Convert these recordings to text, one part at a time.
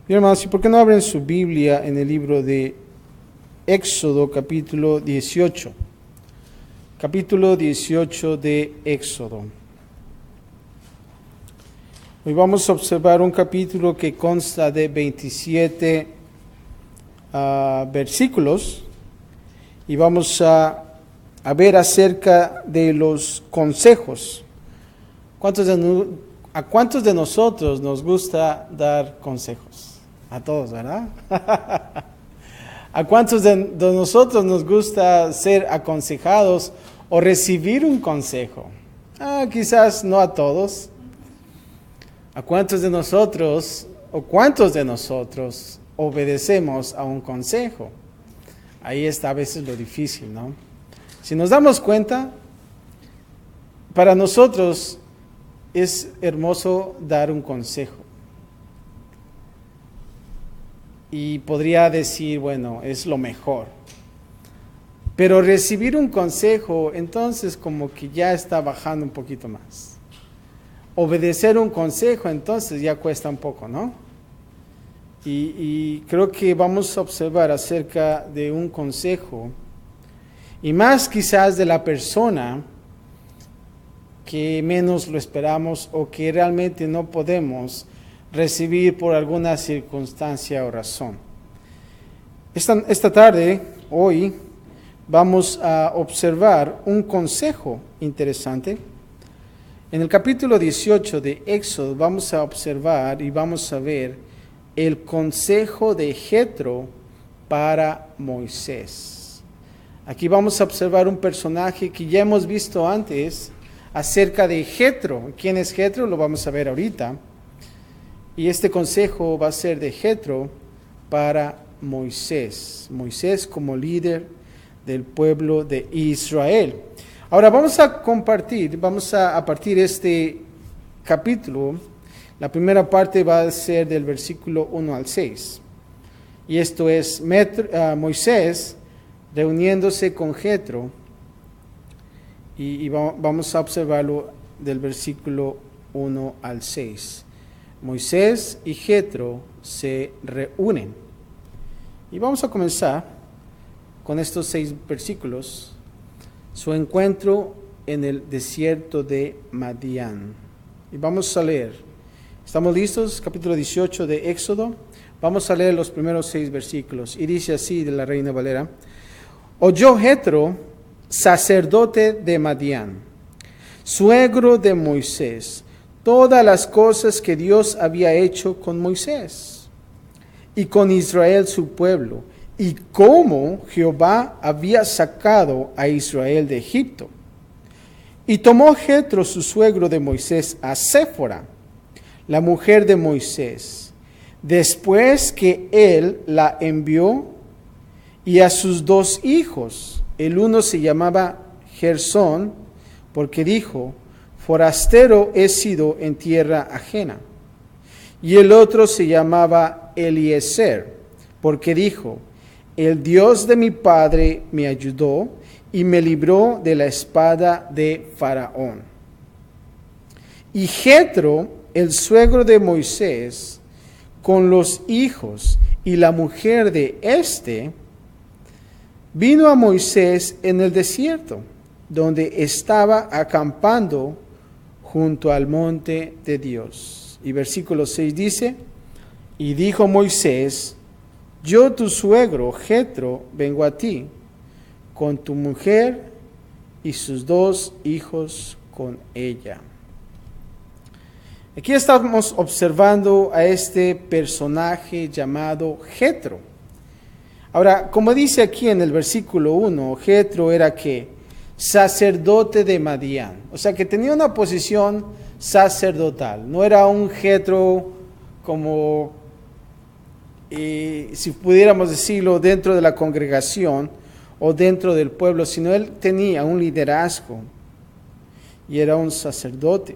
Bien, hermanos, ¿y por qué no abren su Biblia en el libro de Éxodo, capítulo 18? Capítulo 18 de Éxodo. Hoy vamos a observar un capítulo que consta de 27 versículos y vamos a ver acerca de los consejos. ¿A cuántos de nosotros nos gusta dar consejos? A todos, ¿verdad? ¿A cuántos de nosotros nos gusta ser aconsejados o recibir un consejo? Quizás no a todos. ¿A cuántos de nosotros o cuántos de nosotros obedecemos a un consejo? Ahí está a veces lo difícil, ¿no? Si nos damos cuenta, para nosotros es hermoso dar un consejo. Y podría decir, bueno, es lo mejor. Pero recibir un consejo, entonces como que ya está bajando un poquito más. Obedecer un consejo, entonces ya cuesta un poco, ¿no? Y creo que vamos a observar acerca de un consejo, y más quizás de la persona que menos lo esperamos o que realmente no podemos recibir por alguna circunstancia o razón. Esta tarde, hoy, vamos a observar un consejo interesante. En el capítulo 18 de Éxodo vamos a observar y vamos a ver el consejo de Jetro para Moisés. Aquí vamos a observar un personaje que ya hemos visto antes acerca de Jetro. ¿Quién es Jetro? Lo vamos a ver ahorita. Y este consejo va a ser de Jetro para Moisés. Moisés como líder del pueblo de Israel. Ahora vamos a partir este capítulo. La primera parte va a ser del versículo 1 al 6. Y esto es Moisés reuniéndose con Jetro. Y vamos a observarlo del versículo 1 al 6. Moisés y Jetro se reúnen. Y vamos a comenzar con estos 6 versículos. Su encuentro en el desierto de Madián. Y vamos a leer. ¿Estamos listos? Capítulo 18 de Éxodo. Vamos a leer los primeros 6 versículos. Y dice así de la Reina Valera: Oyó Jetro, sacerdote de Madián, suegro de Moisés, todas las cosas que Dios había hecho con Moisés y con Israel su pueblo, y cómo Jehová había sacado a Israel de Egipto. Y tomó Jetro, su suegro de Moisés, a Séfora, la mujer de Moisés, después que él la envió, y a sus 2 hijos. El uno se llamaba Gersón, porque dijo: forastero he sido en tierra ajena. Y el otro se llamaba Eliezer, porque dijo: el Dios de mi padre me ayudó y me libró de la espada de Faraón. Y Jetro, el suegro de Moisés, con los hijos y la mujer de éste, vino a Moisés en el desierto, donde estaba acampando junto al monte de Dios. Y versículo 6 dice: y dijo Moisés: yo, tu suegro Jetro, vengo a ti, con tu mujer y sus 2 hijos con ella. Aquí estamos observando a este personaje llamado Jetro. Ahora, como dice aquí en el versículo 1, Jetro era ¿qué? Sacerdote de Madián. O sea que tenía una posición sacerdotal. No era un Jetro como, si pudiéramos decirlo, dentro de la congregación o dentro del pueblo, sino él tenía un liderazgo y era un sacerdote.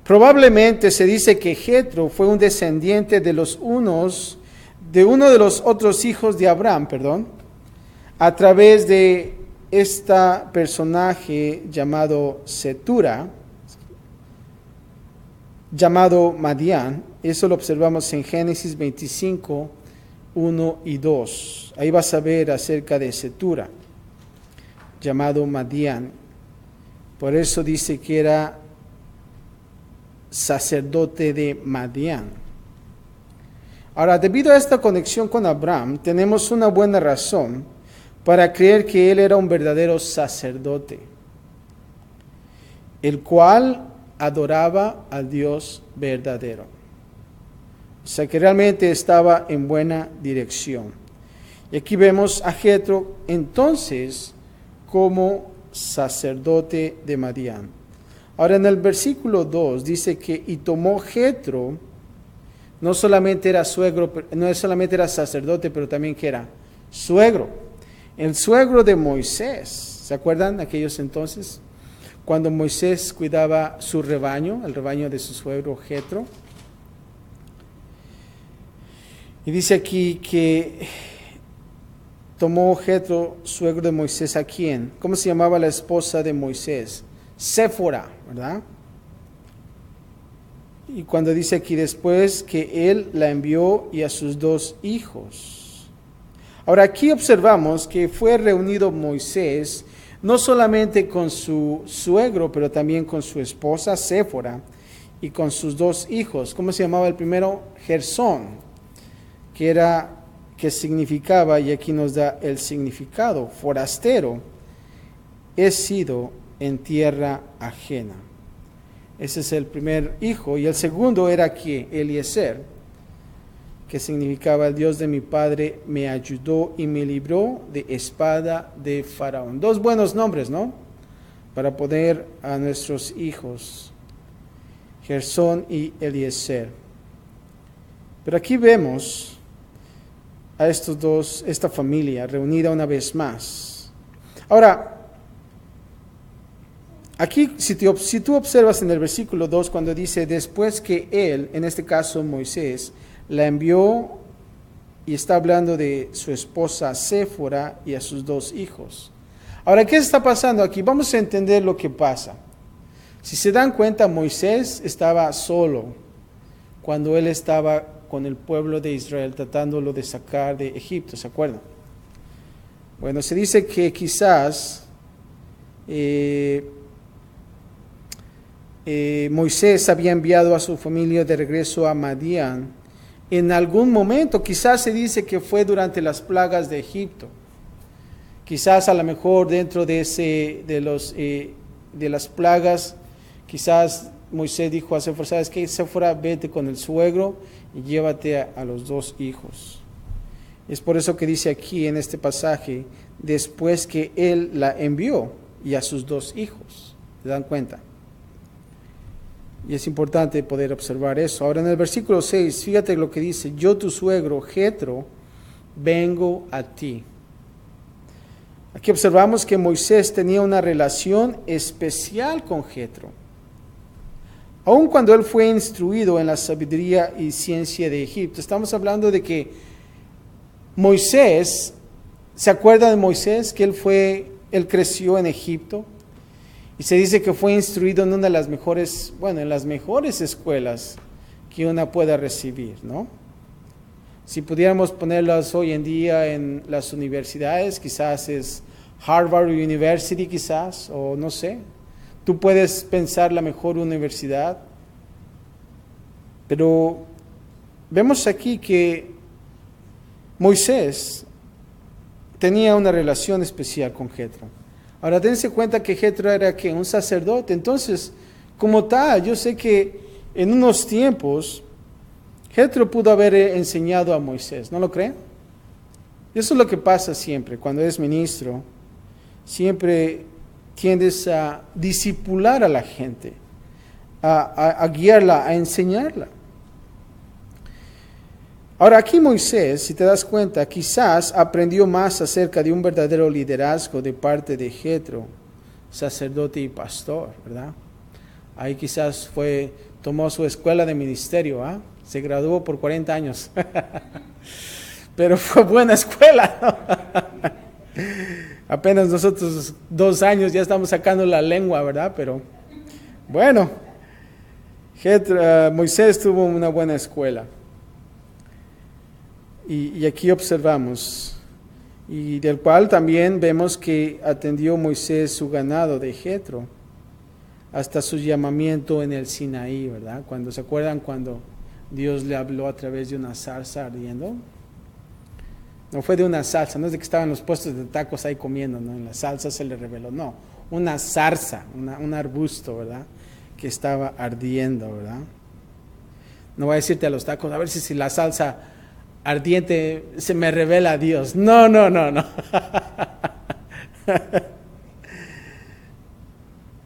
Probablemente se dice que Jetro fue un descendiente de uno de los otros hijos de Abraham, a través de este personaje llamado Setura, llamado Madián. Eso lo observamos en Génesis 25, 1 y 2. Ahí vas a ver acerca de Cetura, llamado Madián. Por eso dice que era sacerdote de Madián. Ahora, debido a esta conexión con Abraham, tenemos una buena razón para creer que él era un verdadero sacerdote, el cual adoraba al Dios verdadero. O sea que realmente estaba en buena dirección. Y aquí vemos a Jetro entonces como sacerdote de Madián. Ahora en el versículo 2 dice que y tomó Jetro, no solamente era suegro, no solamente era sacerdote, pero también que era suegro. El suegro de Moisés, ¿se acuerdan aquellos entonces? Cuando Moisés cuidaba su rebaño, el rebaño de su suegro Jetro. Y dice aquí que tomó Jetro, suegro de Moisés, ¿a quién? ¿Cómo se llamaba la esposa de Moisés? Séfora, ¿verdad? Y cuando dice aquí después que él la envió y a sus 2 hijos. Ahora aquí observamos que fue reunido Moisés no solamente con su suegro, pero también con su esposa Séfora y con sus 2 hijos. ¿Cómo se llamaba el primero? Gersón, que significaba, y aquí nos da el significado, forastero, he sido en tierra ajena. Ese es el primer hijo. Y el segundo era aquí, Eliezer, que significaba el Dios de mi padre me ayudó y me libró de espada de Faraón. 2 buenos nombres, ¿no? Para poner a nuestros hijos, Gersón y Eliezer. Pero aquí vemos a estos 2, esta familia reunida una vez más. Ahora, aquí, si tú observas en el versículo 2, cuando dice, después que él, en este caso Moisés, la envió, y está hablando de su esposa Séfora y a sus 2 hijos. Ahora, ¿qué está pasando aquí? Vamos a entender lo que pasa. Si se dan cuenta, Moisés estaba solo cuando él estaba con el pueblo de Israel tratándolo de sacar de Egipto, ¿se acuerdan? Bueno, se dice que quizás Moisés había enviado a su familia de regreso a Madián en algún momento. Quizás se dice que fue durante las plagas de Egipto. Quizás a lo mejor dentro de las plagas, quizás Moisés dijo a Séfora, ¿sabes qué? Séfora, vete con el suegro y llévate a los 2 hijos. Es por eso que dice aquí en este pasaje, después que él la envió y a sus 2 hijos. ¿Se dan cuenta? Y es importante poder observar eso. Ahora en el versículo 6, fíjate lo que dice, yo tu suegro Jetro, vengo a ti. Aquí observamos que Moisés tenía una relación especial con Jetro. Aun cuando él fue instruido en la sabiduría y ciencia de Egipto, estamos hablando de que Moisés, ¿se acuerda de Moisés? Que él creció en Egipto. Y se dice que fue instruido en una de las mejores, en las mejores escuelas que una pueda recibir, ¿no? Si pudiéramos ponerlas hoy en día en las universidades, quizás es Harvard University, quizás, o no sé. Tú puedes pensar la mejor universidad. Pero vemos aquí que Moisés tenía una relación especial con Jetro. Ahora dense cuenta que Jetro era un sacerdote. Entonces, como tal, yo sé que en unos tiempos Jetro pudo haber enseñado a Moisés, ¿no lo creen? Eso es lo que pasa siempre, cuando eres ministro, siempre tiendes a discipular a la gente, a guiarla, a enseñarla. Ahora aquí Moisés, si te das cuenta, quizás aprendió más acerca de un verdadero liderazgo de parte de Jetro, sacerdote y pastor, ¿verdad? Ahí quizás tomó su escuela de ministerio, se graduó por 40 años, pero fue buena escuela, ¿no? Apenas nosotros 2 años ya estamos sacando la lengua, ¿verdad? Pero bueno, Moisés tuvo una buena escuela. Y aquí observamos, y del cual también vemos que atendió Moisés su ganado de Jetro, hasta su llamamiento en el Sinaí, ¿verdad? Cuando se acuerdan cuando Dios le habló a través de una zarza ardiendo. No fue de una salsa, no es de que estaban los puestos de tacos ahí comiendo, ¿no? En la salsa se le reveló, no, una zarza, un arbusto, ¿verdad? Que estaba ardiendo, ¿verdad? No voy a decirte a los tacos, a ver si la salsa ardiente se me revela a Dios. No.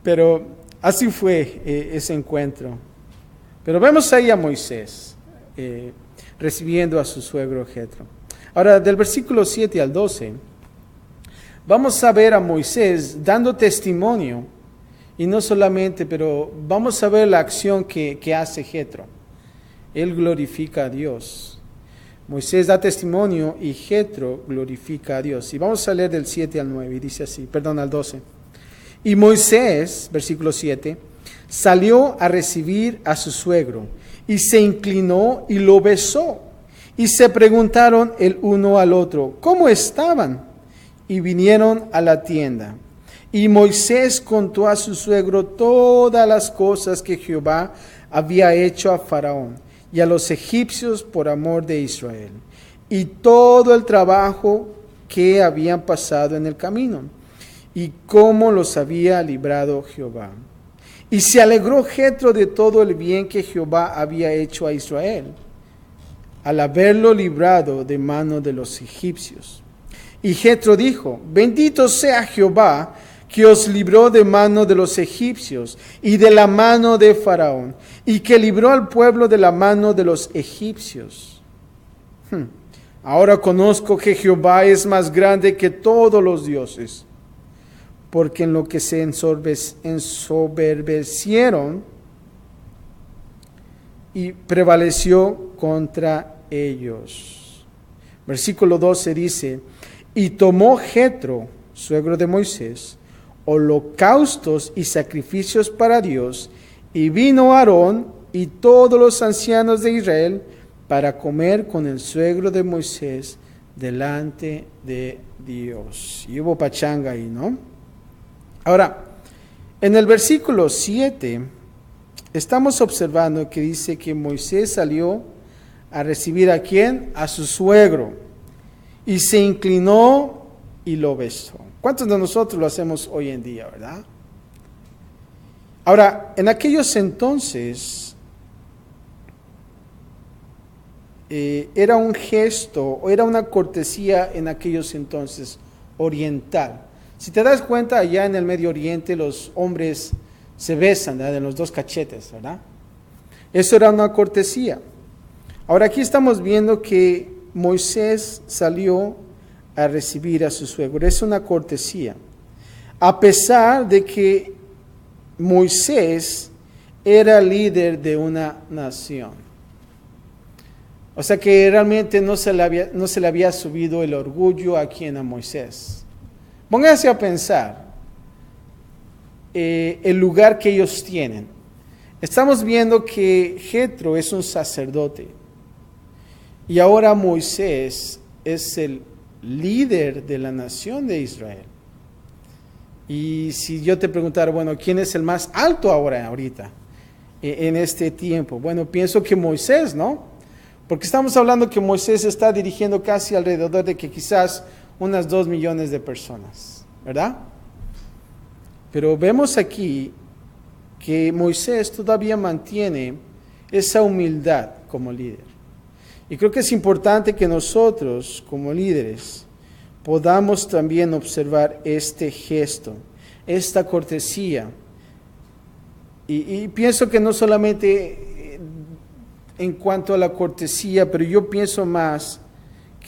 Pero así fue ese encuentro. Pero vemos ahí a Moisés recibiendo a su suegro Jetro. Ahora, del versículo 7 al 12, vamos a ver a Moisés dando testimonio, y no solamente, pero vamos a ver la acción que hace Jetro. Él glorifica a Dios. Moisés da testimonio y Jetro glorifica a Dios. Y vamos a leer del 7 al 9, y dice así, al 12. Y Moisés, versículo 7, salió a recibir a su suegro, y se inclinó y lo besó. Y se preguntaron el uno al otro, ¿cómo estaban? Y vinieron a la tienda. Y Moisés contó a su suegro todas las cosas que Jehová había hecho a Faraón y a los egipcios por amor de Israel, y todo el trabajo que habían pasado en el camino, y cómo los había librado Jehová. Y se alegró Jetro de todo el bien que Jehová había hecho a Israel, al haberlo librado de mano de los egipcios. Y Jetro dijo, bendito sea Jehová, que os libró de mano de los egipcios y de la mano de Faraón, y que libró al pueblo de la mano de los egipcios. Ahora conozco que Jehová es más grande que todos los dioses, porque en lo que se ensoberbecieron y prevaleció contra ellos. Versículo 12 dice, y tomó Jetro, suegro de Moisés, holocaustos y sacrificios para Dios, y vino Aarón y todos los ancianos de Israel para comer con el suegro de Moisés delante de Dios. Y hubo pachanga ahí, ¿no? Ahora, en el versículo 7, estamos observando que dice que Moisés salió a recibir ¿a quién? A su suegro, y se inclinó y lo besó. ¿Cuántos de nosotros lo hacemos hoy en día, verdad? Ahora, en aquellos entonces, era un gesto, o era una cortesía en aquellos entonces, oriental. Si te das cuenta, allá en el Medio Oriente los hombres se besan, ¿verdad? En los dos cachetes, ¿verdad? Eso era una cortesía. Ahora aquí estamos viendo que Moisés salió a recibir a su suegro. Es una cortesía. A pesar de que Moisés era líder de una nación. O sea que realmente no se le había subido el orgullo a Moisés. Pónganse a pensar el lugar que ellos tienen. Estamos viendo que Jetro es un sacerdote y ahora Moisés es el líder de la nación de Israel. Y si yo te preguntara, bueno, ¿quién es el más alto ahorita, en este tiempo? Bueno, pienso que Moisés, ¿no? Porque estamos hablando que Moisés está dirigiendo casi alrededor de que quizás unas 2 millones de personas, ¿verdad? Pero vemos aquí que Moisés todavía mantiene esa humildad como líder. Y creo que es importante que nosotros, como líderes, podamos también observar este gesto, esta cortesía. Y pienso que no solamente en cuanto a la cortesía, pero yo pienso más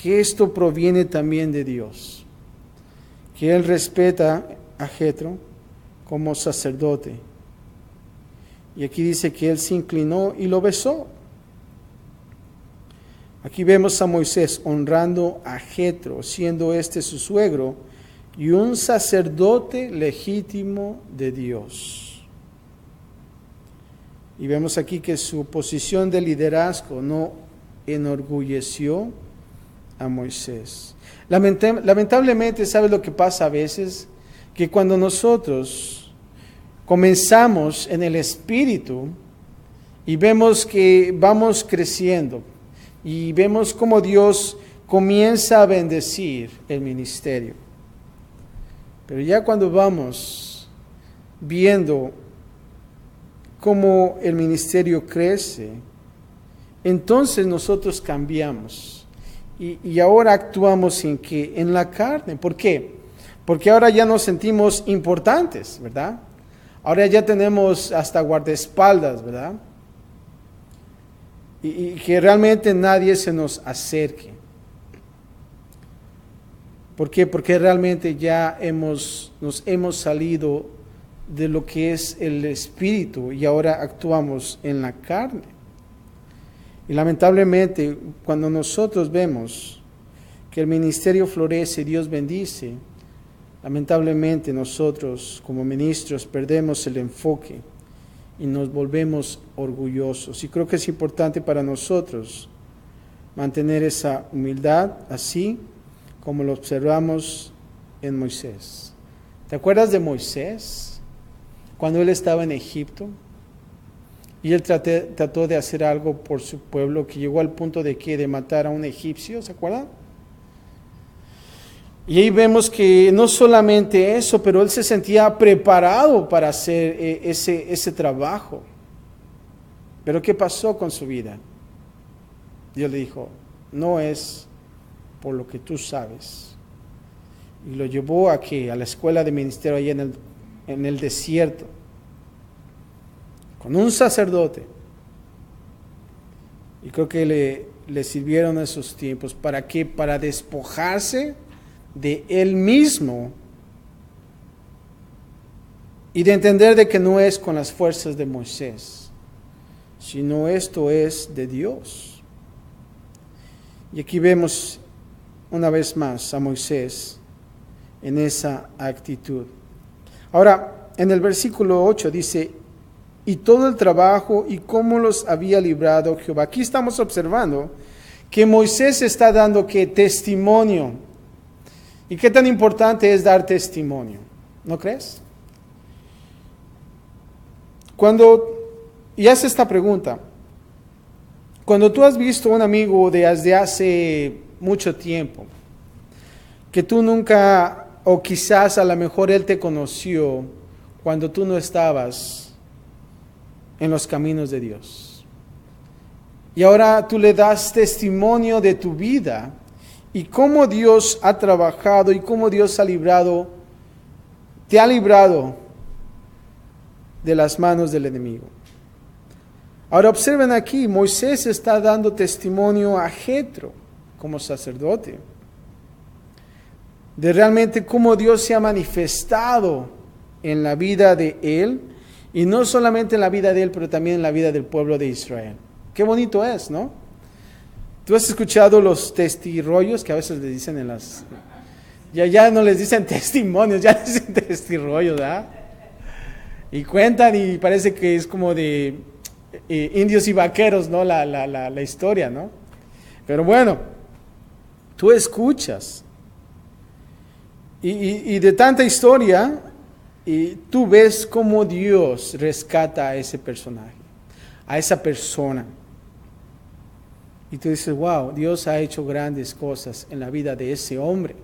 que esto proviene también de Dios. Que Él respeta a Jetro como sacerdote. Y aquí dice que Él se inclinó y lo besó. Aquí vemos a Moisés honrando a Jetro, siendo este su suegro y un sacerdote legítimo de Dios. Y vemos aquí que su posición de liderazgo no enorgulleció a Moisés. Lamentablemente, ¿sabes lo que pasa a veces? Que cuando nosotros comenzamos en el Espíritu y vemos que vamos creciendo y vemos cómo Dios comienza a bendecir el ministerio. Pero ya cuando vamos viendo cómo el ministerio crece, entonces nosotros cambiamos y ahora actuamos en la carne. ¿Por qué? Porque ahora ya nos sentimos importantes, ¿verdad? Ahora ya tenemos hasta guardaespaldas, ¿verdad? Y que realmente nadie se nos acerque. ¿Por qué? Porque realmente ya nos hemos salido de lo que es el Espíritu y ahora actuamos en la carne. Y lamentablemente, cuando nosotros vemos que el ministerio florece y Dios bendice, lamentablemente nosotros como ministros perdemos el enfoque y nos volvemos orgullosos. Y creo que es importante para nosotros mantener esa humildad, así como lo observamos en Moisés. ¿Te acuerdas de Moisés? Cuando él estaba en Egipto y él trató de hacer algo por su pueblo, que llegó al punto de matar a un egipcio, ¿se acuerdan? Y ahí vemos que no solamente eso, pero él se sentía preparado para hacer ese trabajo. Pero ¿qué pasó con su vida? Dios le dijo, no es por lo que tú sabes. Y lo llevó a la escuela de ministerio ahí en el desierto, con un sacerdote. Y creo que le sirvieron esos tiempos. ¿Para qué? Para despojarse de él mismo y de entender de que no es con las fuerzas de Moisés, sino esto es de Dios. Y aquí vemos una vez más a Moisés en esa actitud. Ahora, en el versículo 8 dice, y todo el trabajo y cómo los había librado Jehová. Aquí estamos observando que Moisés está dando testimonio. ¿Y qué tan importante es dar testimonio? ¿No crees? Y hace esta pregunta. Cuando tú has visto a un amigo desde hace mucho tiempo, que tú nunca, o quizás a lo mejor él te conoció cuando tú no estabas en los caminos de Dios, y ahora tú le das testimonio de tu vida, y cómo Dios ha trabajado y cómo Dios te ha librado de las manos del enemigo. Ahora observen aquí, Moisés está dando testimonio a Jetro como sacerdote, de realmente cómo Dios se ha manifestado en la vida de él, y no solamente en la vida de él, pero también en la vida del pueblo de Israel. Qué bonito es, ¿no? ¿Tú has escuchado los testirollos que a veces le dicen en las... Ya no les dicen testimonios, ya les dicen testirollos, ¿verdad? Y cuentan y parece que es como de indios y vaqueros, ¿no? La historia, ¿no? Pero bueno, tú escuchas. Y de tanta historia, y tú ves cómo Dios rescata a ese personaje, a esa persona. Y tú dices, wow, Dios ha hecho grandes cosas en la vida de ese hombre.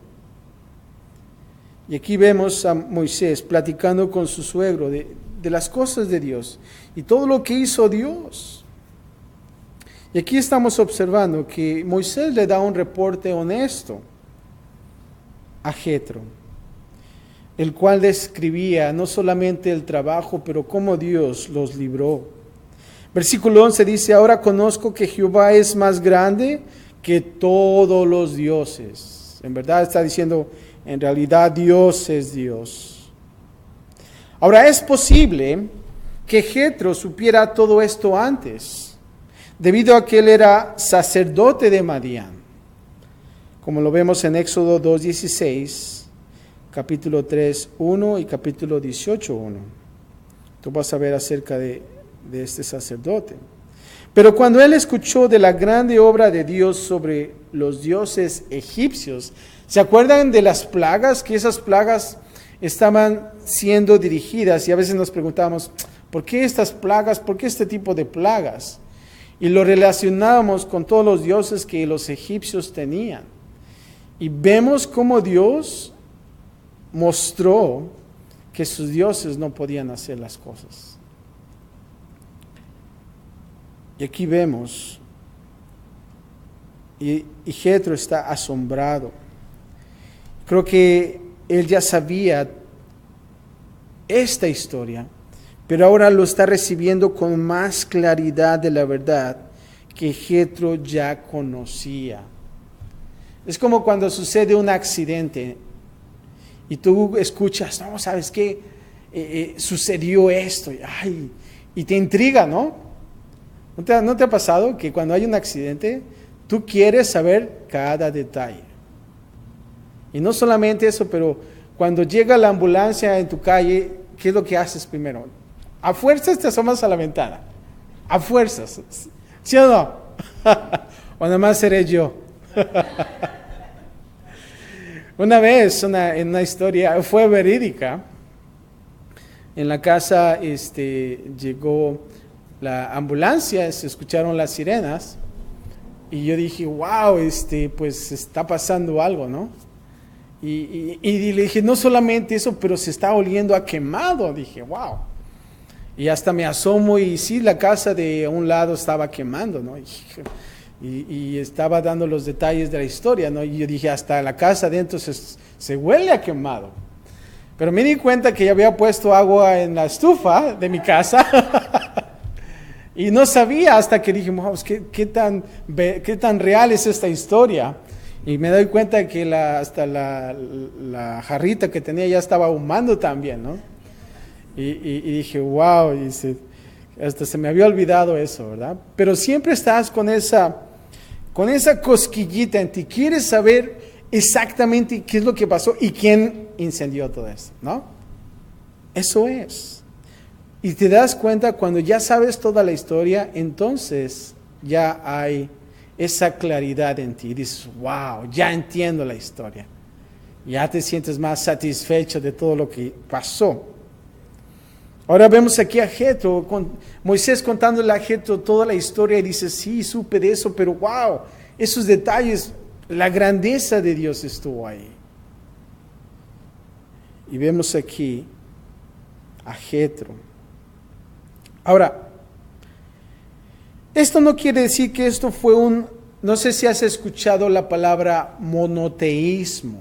Y aquí vemos a Moisés platicando con su suegro de las cosas de Dios y todo lo que hizo Dios. Y aquí estamos observando que Moisés le da un reporte honesto a Jetro, el cual describía no solamente el trabajo, pero cómo Dios los libró. Versículo 11 dice, ahora conozco que Jehová es más grande que todos los dioses. En verdad está diciendo, en realidad Dios es Dios. Ahora es posible que Jetro supiera todo esto antes, debido a que él era sacerdote de Madián, como lo vemos en Éxodo 2:16, capítulo 3:1 y capítulo 18:1. Tú vas a ver acerca de de este sacerdote. Pero cuando él escuchó de la grande obra de Dios sobre los dioses egipcios, ¿se acuerdan de las plagas? Que esas plagas estaban siendo dirigidas y a veces nos preguntábamos, ¿por qué estas plagas? ¿Por qué este tipo de plagas? Y lo relacionábamos con todos los dioses que los egipcios tenían. Y vemos cómo Dios mostró que sus dioses no podían hacer las cosas. Y aquí vemos, y Jetro está asombrado. Creo que él ya sabía esta historia, pero ahora lo está recibiendo con más claridad de la verdad que Jetro ya conocía. Es como cuando sucede un accidente y tú escuchas, no, ¿sabes qué? Sucedió esto, y te intriga, ¿no? ¿No te ha pasado que cuando hay un accidente, tú quieres saber cada detalle? Y no solamente eso, pero cuando llega la ambulancia en tu calle, ¿qué es lo que haces primero? A fuerzas te asomas a la ventana. A fuerzas. ¿Sí o no? O nada más seré yo. Una vez, en una historia, fue verídica, en la casa llegó la ambulancia, se escucharon las sirenas, y yo dije, wow, pues está pasando algo, ¿no? Y le dije, no solamente eso, pero se está oliendo a quemado. Dije, wow. Y hasta me asomo y sí, la casa de un lado estaba quemando, ¿no? Y estaba dando los detalles de la historia, ¿no? Y yo dije, hasta la casa adentro se huele a quemado. Pero me di cuenta que ya había puesto agua en la estufa de mi casa. Y no sabía hasta que dije, wow, ¿qué tan real es esta historia? Y me doy cuenta que hasta la jarrita que tenía ya estaba ahumando también, ¿no? Y dije, wow, hasta se me había olvidado eso, ¿verdad? Pero siempre estás con esa cosquillita en ti. Quieres saber exactamente qué es lo que pasó y quién incendió todo esto, ¿no? Eso es. Y te das cuenta cuando ya sabes toda la historia, entonces ya hay esa claridad en ti. Dices, wow, ya entiendo la historia. Ya te sientes más satisfecho de todo lo que pasó. Ahora vemos aquí a Jetro, Moisés contándole a Jetro toda la historia y dice, sí, supe de eso, pero wow, esos detalles, la grandeza de Dios estuvo ahí. Y vemos aquí a Jetro. Ahora, esto no quiere decir que esto fue no sé si has escuchado la palabra monoteísmo.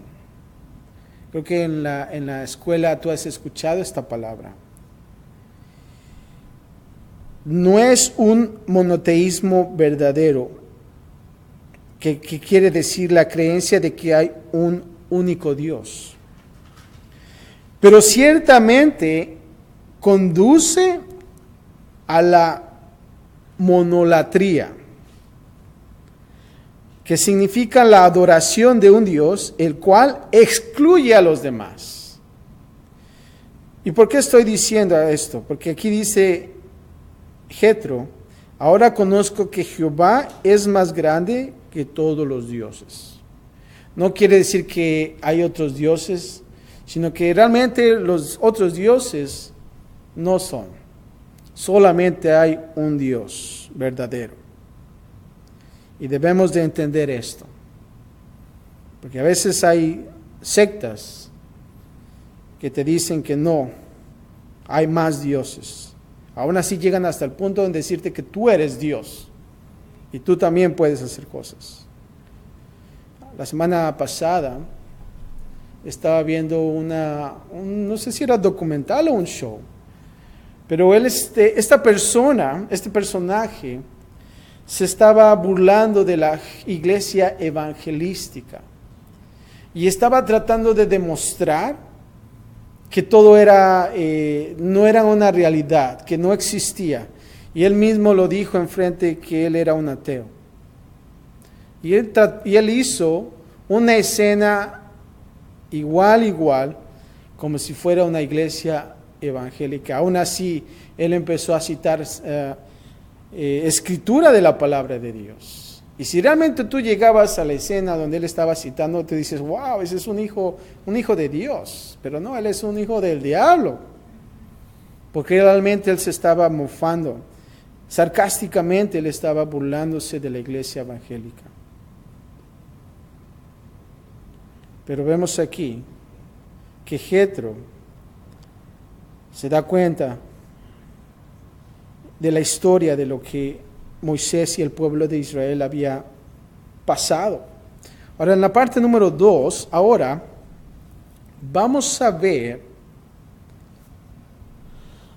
Creo que en la escuela tú has escuchado esta palabra. No es un monoteísmo verdadero, que quiere decir la creencia de que hay un único Dios. Pero ciertamente conduce a la monolatría, que significa la adoración de un Dios, el cual excluye a los demás. ¿Y por qué estoy diciendo esto? Porque aquí dice Jetro, ahora conozco que Jehová es más grande que todos los dioses. No quiere decir que hay otros dioses, sino que realmente los otros dioses no son. Solamente hay un Dios verdadero. Y debemos de entender esto. Porque a veces hay sectas que te dicen que no, hay más dioses. Aún así llegan hasta el punto de decirte que tú eres Dios. Y tú también puedes hacer cosas. La semana pasada estaba viendo no sé si era documental o un show. Pero este personaje se estaba burlando de la iglesia evangelística y estaba tratando de demostrar que todo no era una realidad, que no existía. Y él mismo lo dijo enfrente que él era un ateo. Y él hizo una escena igual, como si fuera una iglesia evangélica. Aún así, él empezó a citar escritura de la palabra de Dios. Y si realmente tú llegabas a la escena donde él estaba citando, te dices, wow, ese es un hijo de Dios. Pero no, él es un hijo del diablo. Porque realmente él se estaba mofando. Sarcásticamente él estaba burlándose de la iglesia evangélica. Pero vemos aquí que Jetro se da cuenta de la historia de lo que Moisés y el pueblo de Israel había pasado. Ahora, en la parte número 2, ahora vamos a ver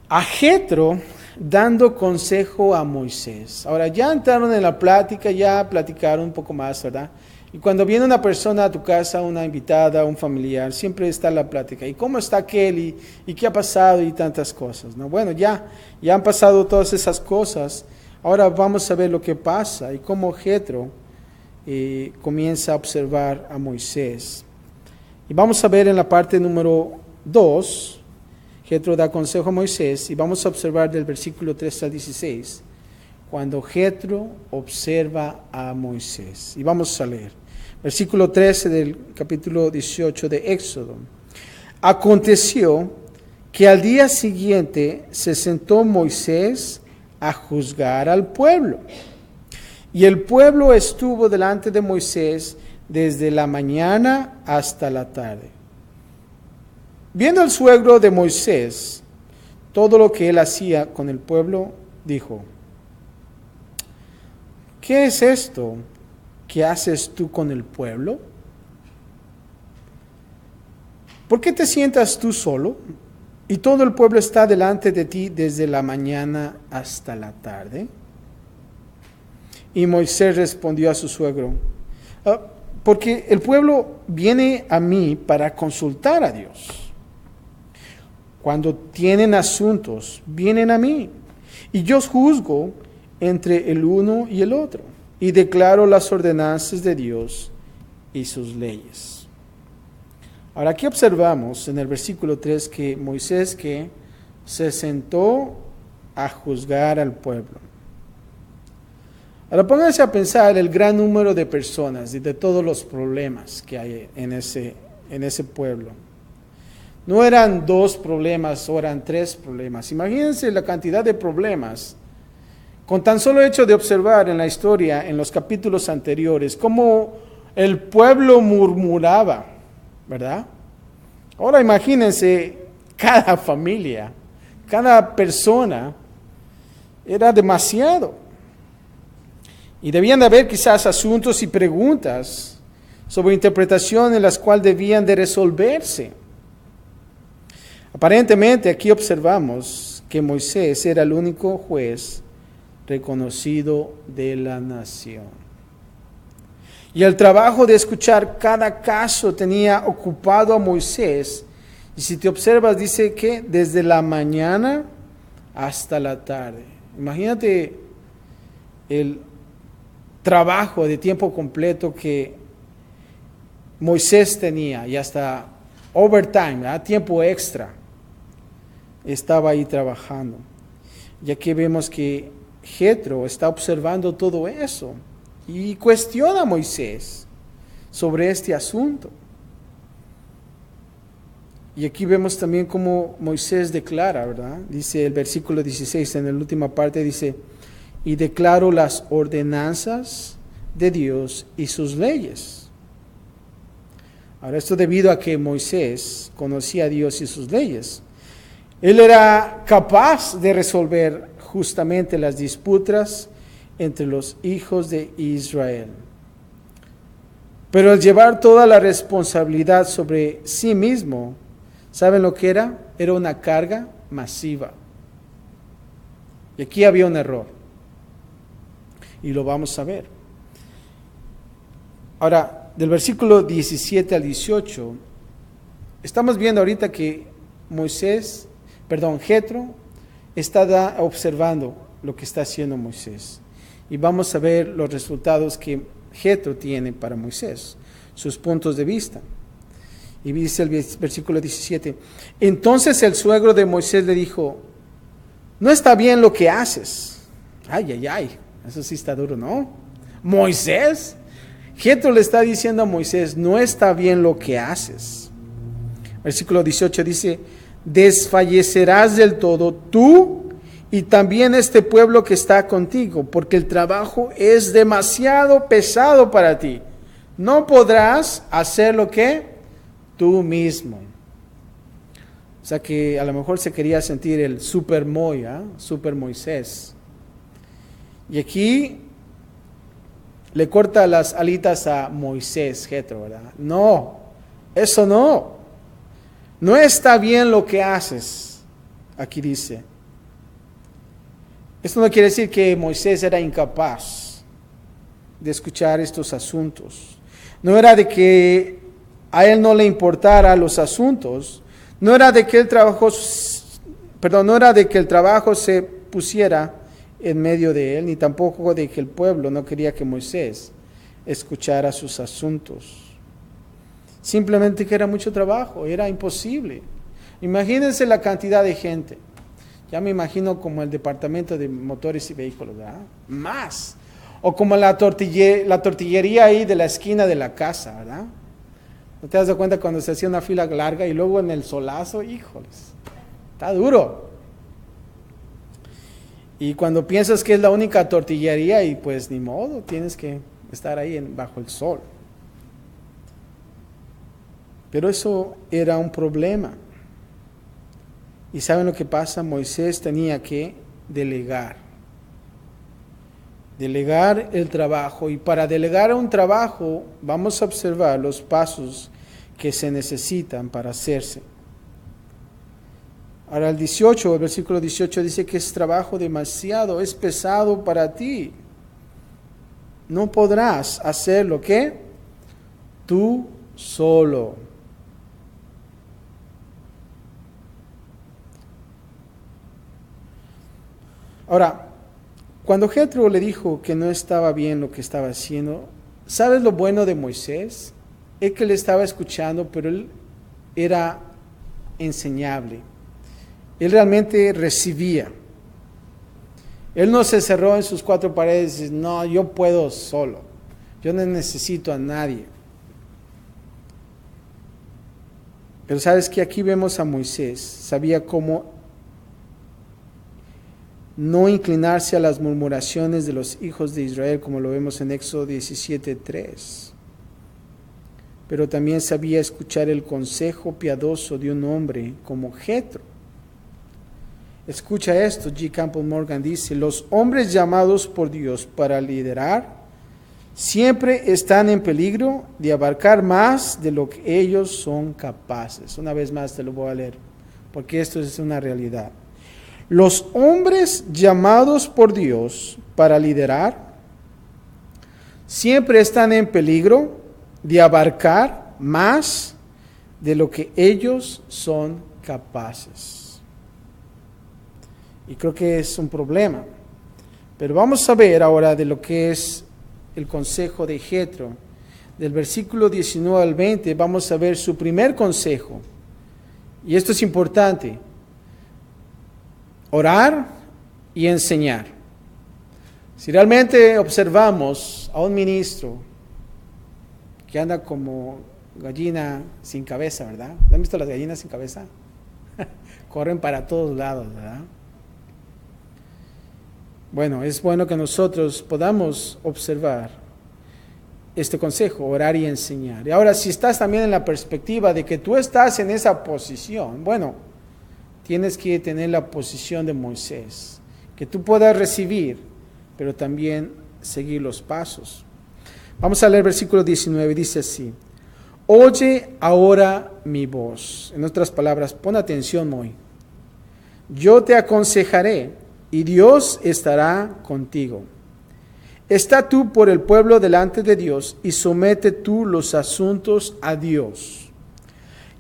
a Jetro dando consejo a Moisés. Ahora, ya entraron en la plática, ya platicaron un poco más, ¿verdad? Y cuando viene una persona a tu casa, una invitada, un familiar, siempre está la plática. ¿Y cómo está aquel? ¿Y qué ha pasado? Y tantas cosas, ¿no? Bueno, ya han pasado todas esas cosas. Ahora vamos a ver lo que pasa y cómo Jetro comienza a observar a Moisés. Y vamos a ver en la parte número 2, Jetro da consejo a Moisés, y vamos a observar del versículo 3 al 16, cuando Jetro observa a Moisés. Y vamos a leer. Versículo 13 del capítulo 18 de Éxodo. Aconteció que al día siguiente se sentó Moisés a juzgar al pueblo. Y el pueblo estuvo delante de Moisés desde la mañana hasta la tarde. Viendo el suegro de Moisés todo lo que él hacía con el pueblo, dijo: ¿qué es esto que haces tú con el pueblo? ¿Por qué te sientas tú solo y todo el pueblo está delante de ti desde la mañana hasta la tarde? Y Moisés respondió a su suegro: porque el pueblo viene a mí para consultar a Dios. Cuando tienen asuntos, vienen a mí, y yo juzgo entre el uno y el otro, y declaro las ordenanzas de Dios y sus leyes. Ahora aquí observamos en el versículo 3 que Moisés que se sentó a juzgar al pueblo. Ahora pónganse a pensar el gran número de personas y de todos los problemas que hay en ese pueblo. No eran 2 problemas, o eran 3 problemas. Imagínense la cantidad de problemas. Con tan solo hecho de observar en la historia, en los capítulos anteriores, cómo el pueblo murmuraba, ¿verdad? Ahora imagínense cada familia, cada persona, era demasiado. Y debían de haber quizás asuntos y preguntas sobre interpretación en las cuales debían de resolverse. Aparentemente aquí observamos que Moisés era el único juez reconocido de la nación. Y el trabajo de escuchar cada caso tenía ocupado a Moisés. Y si te observas, dice que desde la mañana hasta la tarde. Imagínate el trabajo de tiempo completo que Moisés tenía, y hasta overtime, tiempo extra, estaba ahí trabajando. Y aquí vemos que Jetro está observando todo eso y cuestiona a Moisés sobre este asunto. Y aquí vemos también cómo Moisés declara, ¿verdad? Dice el versículo 16, en la última parte dice: y declaro las ordenanzas de Dios y sus leyes. Ahora, esto debido a que Moisés conocía a Dios y sus leyes. Él era capaz de resolver justamente las disputas entre los hijos de Israel. Pero al llevar toda la responsabilidad sobre sí mismo, ¿saben lo que era? Era una carga masiva. Y aquí había un error. Y lo vamos a ver. Ahora, del versículo 17 al 18, estamos viendo ahorita que Jetro está observando lo que está haciendo Moisés. Y vamos a ver los resultados que Jetro tiene para Moisés, sus puntos de vista. Y dice el versículo 17, entonces el suegro de Moisés le dijo, no está bien lo que haces. Ay, ay, ay, eso sí está duro, ¿no? Moisés, Jetro le está diciendo a Moisés, no está bien lo que haces. Versículo 18 dice, desfallecerás del todo tú y también este pueblo que está contigo, porque el trabajo es demasiado pesado para ti. No podrás hacer lo que tú mismo. O sea que a lo mejor se quería sentir el super Moisés. Y aquí le corta las alitas a Moisés, Jetro, ¿verdad? No, eso no. No está bien lo que haces. Aquí dice. Esto no quiere decir que Moisés era incapaz de escuchar estos asuntos. No era de que a él no le importara los asuntos. No era de que el trabajo se pusiera en medio de él, ni tampoco de que el pueblo no quería que Moisés escuchara sus asuntos. Simplemente que era mucho trabajo, era imposible. Imagínense la cantidad de gente. Ya me imagino como el departamento de motores y vehículos, ¿verdad? Más. O como la tortillería ahí de la esquina de la casa, ¿verdad? ¿No te das cuenta cuando se hacía una fila larga y luego en el solazo? Híjoles, está duro. Y cuando piensas que es la única tortillería y pues ni modo, tienes que estar ahí bajo el sol. Pero eso era un problema. ¿Y saben lo que pasa? Moisés tenía que delegar el trabajo. Y para delegar un trabajo vamos a observar los pasos que se necesitan para hacerse. Ahora el versículo 18 dice que es trabajo demasiado, es pesado para ti. No podrás hacer lo que tú solo. Ahora, cuando Jetro le dijo que no estaba bien lo que estaba haciendo, ¿sabes lo bueno de Moisés? Es que le estaba escuchando, pero él era enseñable. Él realmente recibía. Él no se cerró en sus cuatro paredes y dice, no, yo puedo solo. Yo no necesito a nadie. Pero sabes que aquí vemos a Moisés. Sabía cómo no inclinarse a las murmuraciones de los hijos de Israel, como lo vemos en Éxodo 17:3. Pero también sabía escuchar el consejo piadoso de un hombre como Jetro. Escucha esto, G. Campbell Morgan dice, los hombres llamados por Dios para liderar siempre están en peligro de abarcar más de lo que ellos son capaces. Una vez más te lo voy a leer, porque esto es una realidad. Los hombres llamados por Dios para liderar siempre están en peligro de abarcar más de lo que ellos son capaces. Y creo que es un problema. Pero vamos a ver ahora de lo que es el consejo de Jetro. Del versículo 19 al 20 vamos a ver su primer consejo. Y esto es importante. Orar y enseñar. Si realmente observamos a un ministro que anda como gallina sin cabeza, ¿verdad? ¿Han visto las gallinas sin cabeza? Corren para todos lados, ¿verdad? Bueno, es bueno que nosotros podamos observar este consejo, orar y enseñar. Y ahora, si estás también en la perspectiva de que tú estás en esa posición, bueno, tienes que tener la posición de Moisés, que tú puedas recibir, pero también seguir los pasos. Vamos a leer el versículo 19, dice así: oye ahora mi voz. En otras palabras, pon atención, Moy. Yo te aconsejaré y Dios estará contigo. Está tú por el pueblo delante de Dios y somete tú los asuntos a Dios.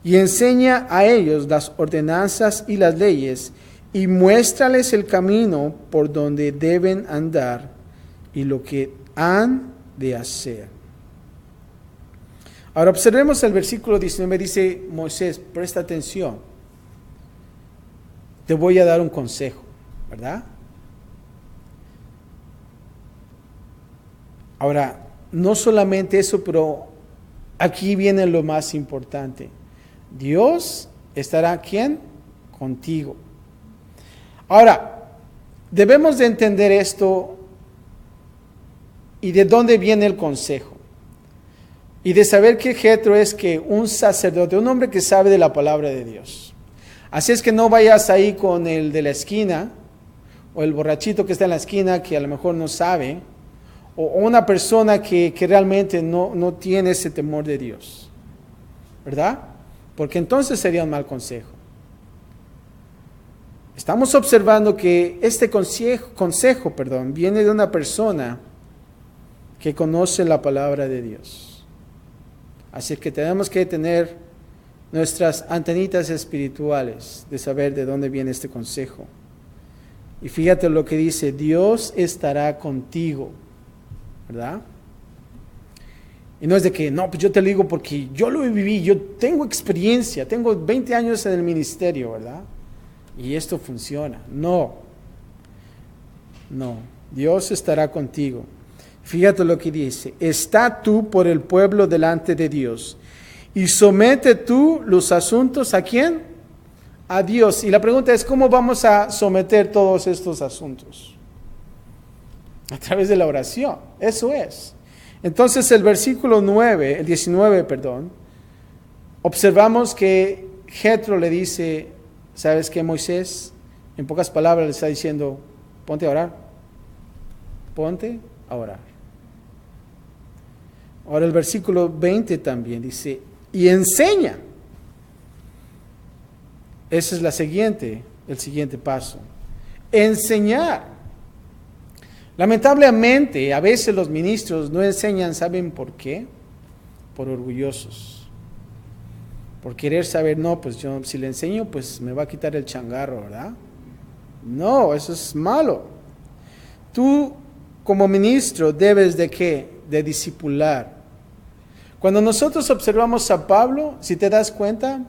Y enseña a ellos las ordenanzas y las leyes y muéstrales el camino por donde deben andar y lo que han de hacer. Ahora observemos el versículo 19, dice Moisés, presta atención, te voy a dar un consejo, ¿verdad? Ahora, no solamente eso, pero aquí viene lo más importante. Dios estará, ¿quién? Contigo. Ahora, debemos de entender esto y de dónde viene el consejo. Y de saber que Jetro es que un sacerdote, un hombre que sabe de la palabra de Dios. Así es que no vayas ahí con el de la esquina, o el borrachito que está en la esquina que a lo mejor no sabe, o una persona que realmente no tiene ese temor de Dios, ¿verdad? Porque entonces sería un mal consejo. Estamos observando que este consejo, viene de una persona que conoce la palabra de Dios. Así que tenemos que tener nuestras antenitas espirituales de saber de dónde viene este consejo. Y fíjate lo que dice, Dios estará contigo, ¿verdad? Y no es de que, no, pues yo te lo digo porque yo lo viví, yo tengo experiencia, tengo 20 años en el ministerio, ¿verdad? Y esto funciona. No, Dios estará contigo. Fíjate lo que dice, está tú por el pueblo delante de Dios y somete tú los asuntos ¿a quién? A Dios. Y la pregunta es, ¿cómo vamos a someter todos estos asuntos? A través de la oración, eso es. Entonces el versículo 19, observamos que Jetro le dice, ¿sabes qué, Moisés? En pocas palabras le está diciendo, ponte a orar. Ponte a orar. Ahora el versículo 20 también dice, y enseña. Ese es el siguiente paso. Enseñar. Lamentablemente, a veces los ministros no enseñan, ¿saben por qué? Por orgullosos. Por querer saber, no, pues yo si le enseño, pues me va a quitar el changarro, ¿verdad? No, eso es malo. Tú, como ministro, debes de ¿qué? De discipular. Cuando nosotros observamos a Pablo, si te das cuenta,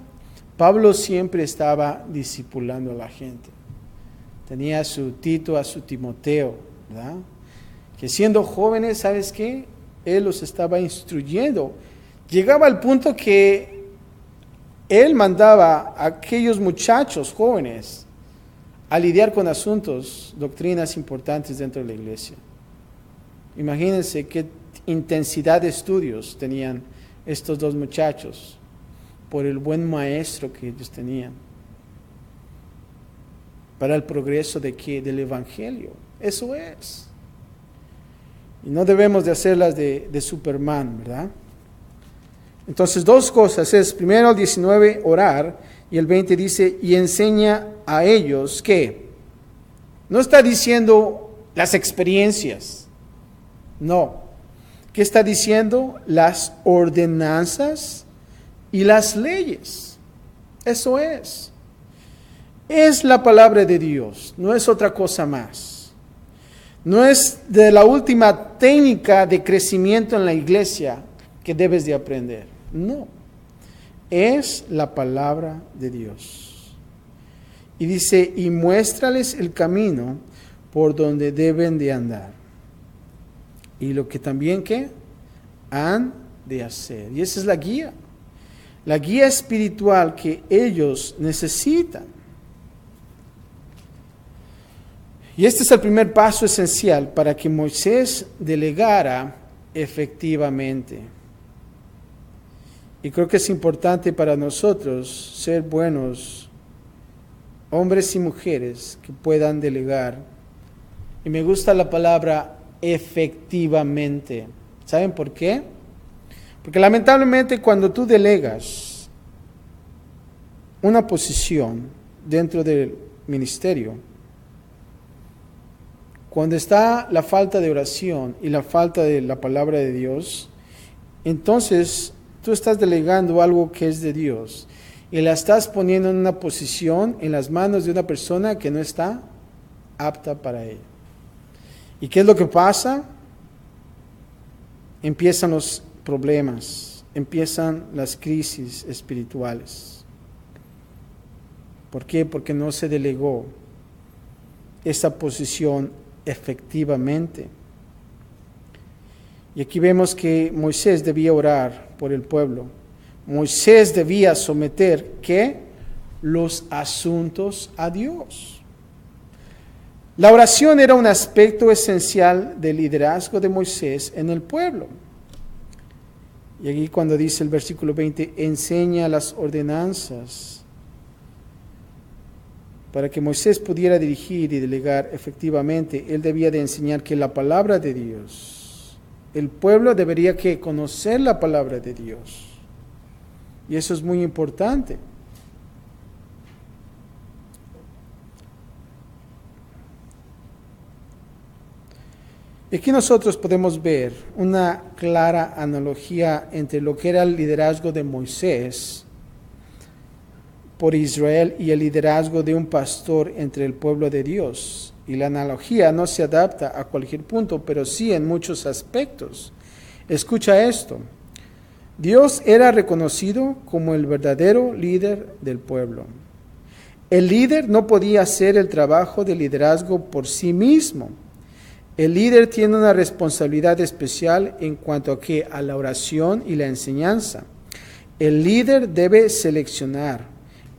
Pablo siempre estaba discipulando a la gente. Tenía a su Tito, a su Timoteo, ¿verdad? Que siendo jóvenes, ¿sabes qué? Él los estaba instruyendo. Llegaba al punto que él mandaba a aquellos muchachos jóvenes a lidiar con asuntos, doctrinas importantes dentro de la iglesia. Imagínense qué intensidad de estudios tenían estos dos muchachos por el buen maestro que ellos tenían para el progreso de ¿qué? Del evangelio. Eso es. Y no debemos de hacerlas de Superman, ¿verdad? Entonces, dos cosas es, primero el 19, orar, y el 20 dice, y enseña a ellos que, no está diciendo las experiencias, no. ¿Qué está diciendo? Las ordenanzas y las leyes. Eso es. Es la palabra de Dios, no es otra cosa más. No es de la última técnica de crecimiento en la iglesia que debes de aprender. No. Es la palabra de Dios. Y dice, y muéstrales el camino por donde deben de andar. Y lo que también, ¿qué? Han de hacer. Y esa es la guía espiritual que ellos necesitan. Y este es el primer paso esencial para que Moisés delegara efectivamente. Y creo que es importante para nosotros ser buenos hombres y mujeres que puedan delegar. Y me gusta la palabra efectivamente. ¿Saben por qué? Porque lamentablemente cuando tú delegas una posición dentro del ministerio, cuando está la falta de oración y la falta de la palabra de Dios, entonces tú estás delegando algo que es de Dios y la estás poniendo en una posición en las manos de una persona que no está apta para ello. ¿Y qué es lo que pasa? Empiezan los problemas, empiezan las crisis espirituales. ¿Por qué? Porque no se delegó esa posición efectivamente. Y aquí vemos que Moisés debía orar por el pueblo. Moisés debía someter, ¿qué? Los asuntos a Dios. La oración era un aspecto esencial del liderazgo de Moisés en el pueblo. Y aquí cuando dice el versículo 20, enseña las ordenanzas, para que Moisés pudiera dirigir y delegar efectivamente, él debía de enseñar que la palabra de Dios, el pueblo debería que conocer la palabra de Dios. Y eso es muy importante. Aquí nosotros podemos ver una clara analogía entre lo que era el liderazgo de Moisés por Israel y el liderazgo de un pastor entre el pueblo de Dios. Y la analogía no se adapta a cualquier punto, pero sí en muchos aspectos. Escucha esto. Dios era reconocido como el verdadero líder del pueblo. El líder no podía hacer el trabajo de liderazgo por sí mismo. El líder tiene una responsabilidad especial en cuanto a la oración y la enseñanza. El líder debe seleccionar,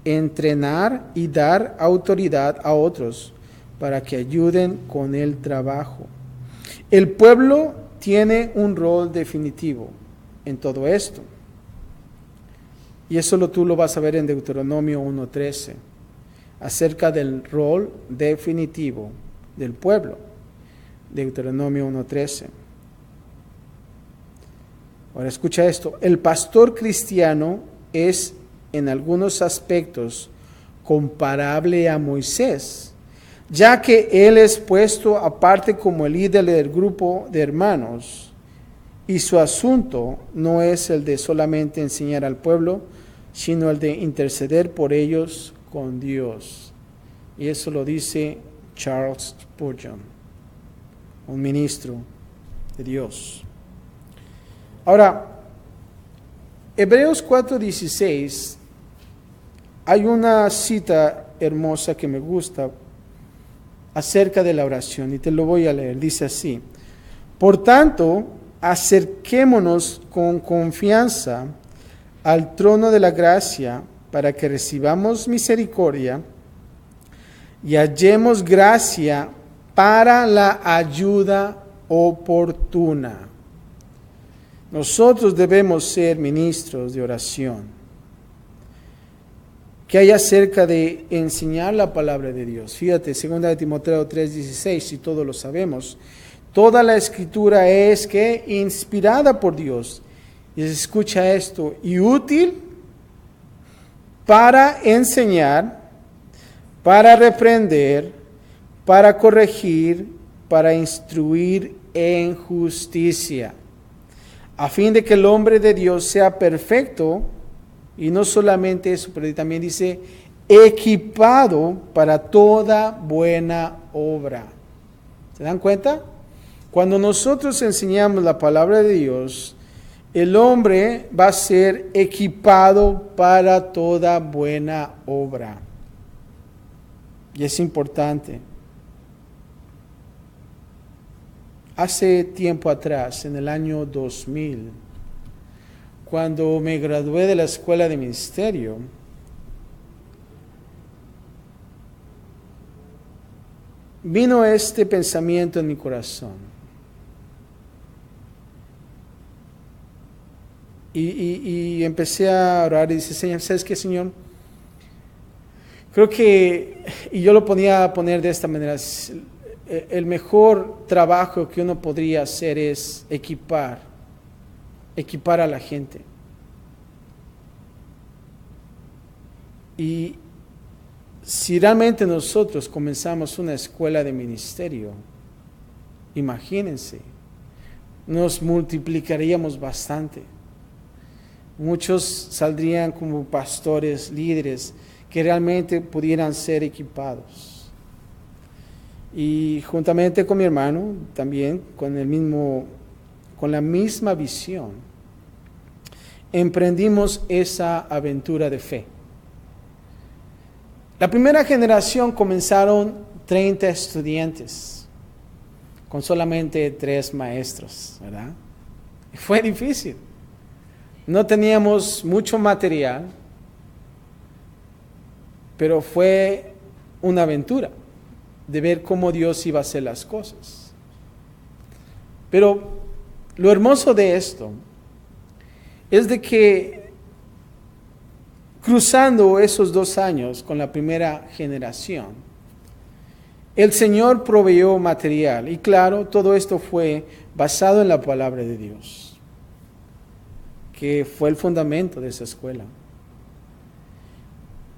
entrenar y dar autoridad a otros para que ayuden con el trabajo. El pueblo tiene un rol definitivo en todo esto. Y eso tú lo vas a ver en Deuteronomio 1:13, acerca del rol definitivo del pueblo. Deuteronomio 1:13. Ahora escucha esto. El pastor cristiano es en algunos aspectos comparable a Moisés, ya que él es puesto aparte como el líder del grupo de hermanos, y su asunto no es el de solamente enseñar al pueblo, sino el de interceder por ellos con Dios. Y eso lo dice Charles Spurgeon, un ministro de Dios. Ahora, Hebreos 4:16, hay una cita hermosa que me gusta acerca de la oración y te lo voy a leer. Dice así: por tanto, acerquémonos con confianza al trono de la gracia para que recibamos misericordia y hallemos gracia para la ayuda oportuna. Nosotros debemos ser ministros de oración. ¿Qué hay acerca de enseñar la palabra de Dios? Fíjate, 2 Timoteo 3:16, y todos lo sabemos. Toda la escritura es que inspirada por Dios. Y escucha esto, y útil para enseñar, para reprender, para corregir, para instruir en justicia, a fin de que el hombre de Dios sea perfecto, y no solamente eso, pero también dice, equipado para toda buena obra. ¿Se dan cuenta? Cuando nosotros enseñamos la palabra de Dios, el hombre va a ser equipado para toda buena obra. Y es importante. Hace tiempo atrás, en el año 2000, cuando me gradué de la escuela de ministerio, vino este pensamiento en mi corazón. Y empecé a orar y dice, Señor, ¿sabes qué, Señor? Creo que, y yo lo ponía a poner de esta manera, el mejor trabajo que uno podría hacer es equipar a la gente. Y si realmente nosotros comenzamos una escuela de ministerio, imagínense, nos multiplicaríamos bastante. Muchos saldrían como pastores, líderes, que realmente pudieran ser equipados. Y juntamente con mi hermano, también con la misma visión, emprendimos esa aventura de fe. La primera generación comenzaron 30 estudiantes con solamente 3 maestros, ¿verdad? Fue difícil. No teníamos mucho material, pero fue una aventura de ver cómo Dios iba a hacer las cosas. Pero lo hermoso de esto es de que cruzando esos 2 años con la primera generación, el Señor proveyó material. Y claro, todo esto fue basado en la palabra de Dios, que fue el fundamento de esa escuela.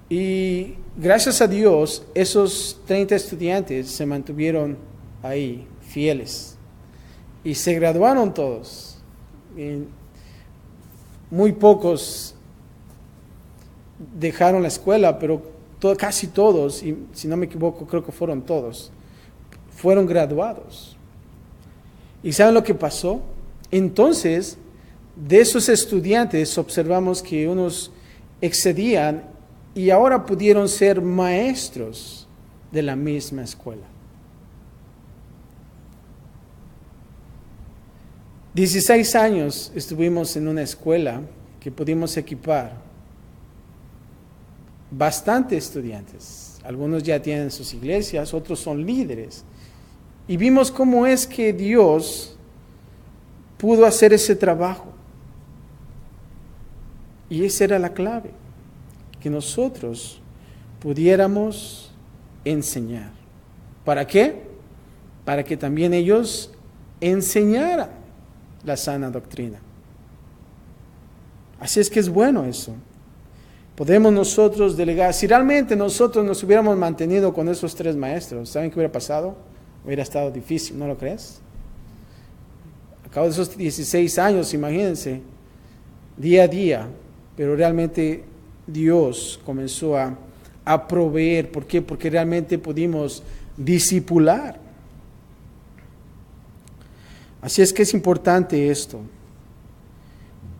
Y gracias a Dios, esos 30 estudiantes se mantuvieron ahí, fieles. Y se graduaron todos. Y muy pocos dejaron la escuela, pero casi todos, y si no me equivoco, creo que fueron todos, fueron graduados. ¿Y saben lo que pasó? Entonces, de esos estudiantes observamos que unos excedían y ahora pudieron ser maestros de la misma escuela. 16 años estuvimos en una escuela que pudimos equipar bastante estudiantes. Algunos ya tienen sus iglesias, otros son líderes. Y vimos cómo es que Dios pudo hacer ese trabajo. Y esa era la clave, que nosotros pudiéramos enseñar. ¿Para qué? Para que también ellos enseñaran la sana doctrina. Así es que es bueno eso. Podemos nosotros delegar. Si realmente nosotros nos hubiéramos mantenido con esos 3 maestros, ¿saben qué hubiera pasado? Hubiera estado difícil, ¿no lo crees? A cabo de esos 16 años, imagínense, día a día, pero realmente Dios comenzó a proveer. ¿Por qué? Porque realmente pudimos discipular. Así es que es importante esto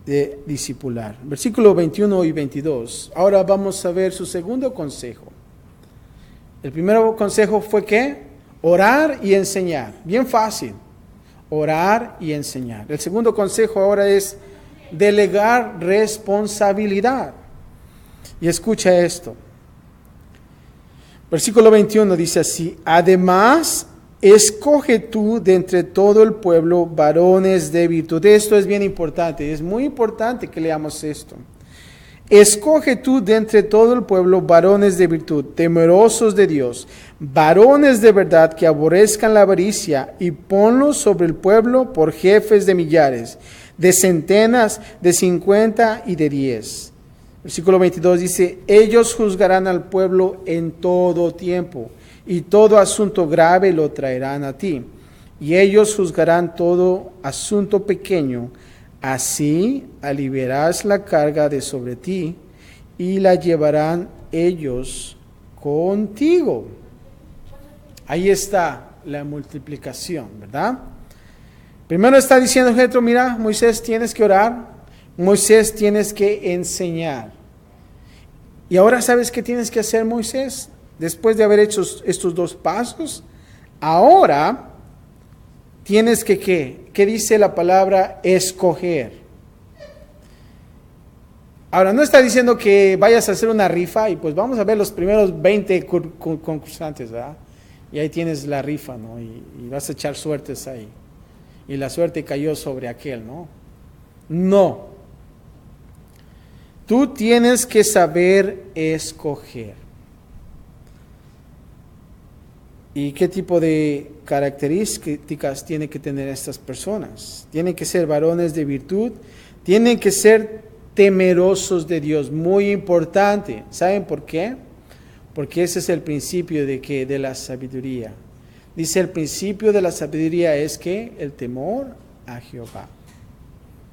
de discipular. Versículo 21 y 22. Ahora vamos a ver su segundo consejo. El primer consejo fue ¿qué? Orar y enseñar. Bien fácil. Orar y enseñar. El segundo consejo ahora es delegar responsabilidad. Y escucha esto. Versículo 21 dice así: además, escoge tú de entre todo el pueblo varones de virtud. Esto es bien importante, es muy importante que leamos esto. Escoge tú de entre todo el pueblo varones de virtud, temerosos de Dios, varones de verdad que aborrezcan la avaricia, y ponlos sobre el pueblo por jefes de millares, de centenas, de 50 y de 10. Versículo 22 dice: ellos juzgarán al pueblo en todo tiempo, y todo asunto grave lo traerán a ti, y ellos juzgarán todo asunto pequeño. Así aliviarás la carga de sobre ti, y la llevarán ellos contigo. Ahí está la multiplicación, ¿verdad? Primero está diciendo Jetro: mira, Moisés, tienes que orar, Moisés, tienes que enseñar. Y ahora, ¿sabes qué tienes que hacer, Moisés? Después de haber hecho estos 2 pasos, ahora tienes que ¿qué? ¿Qué dice la palabra? Escoger. Ahora, no está diciendo que vayas a hacer una rifa y pues vamos a ver los primeros 20 concursantes, ¿verdad? Y ahí tienes la rifa, ¿no? Y vas a echar suertes ahí. Y la suerte cayó sobre aquel, ¿no? No. Tú tienes que saber escoger. ¿Y qué tipo de características tienen que tener estas personas? Tienen que ser varones de virtud, tienen que ser temerosos de Dios, muy importante. ¿Saben por qué? Porque ese es el principio de la sabiduría. Dice, el principio de la sabiduría es que el temor a Jehová.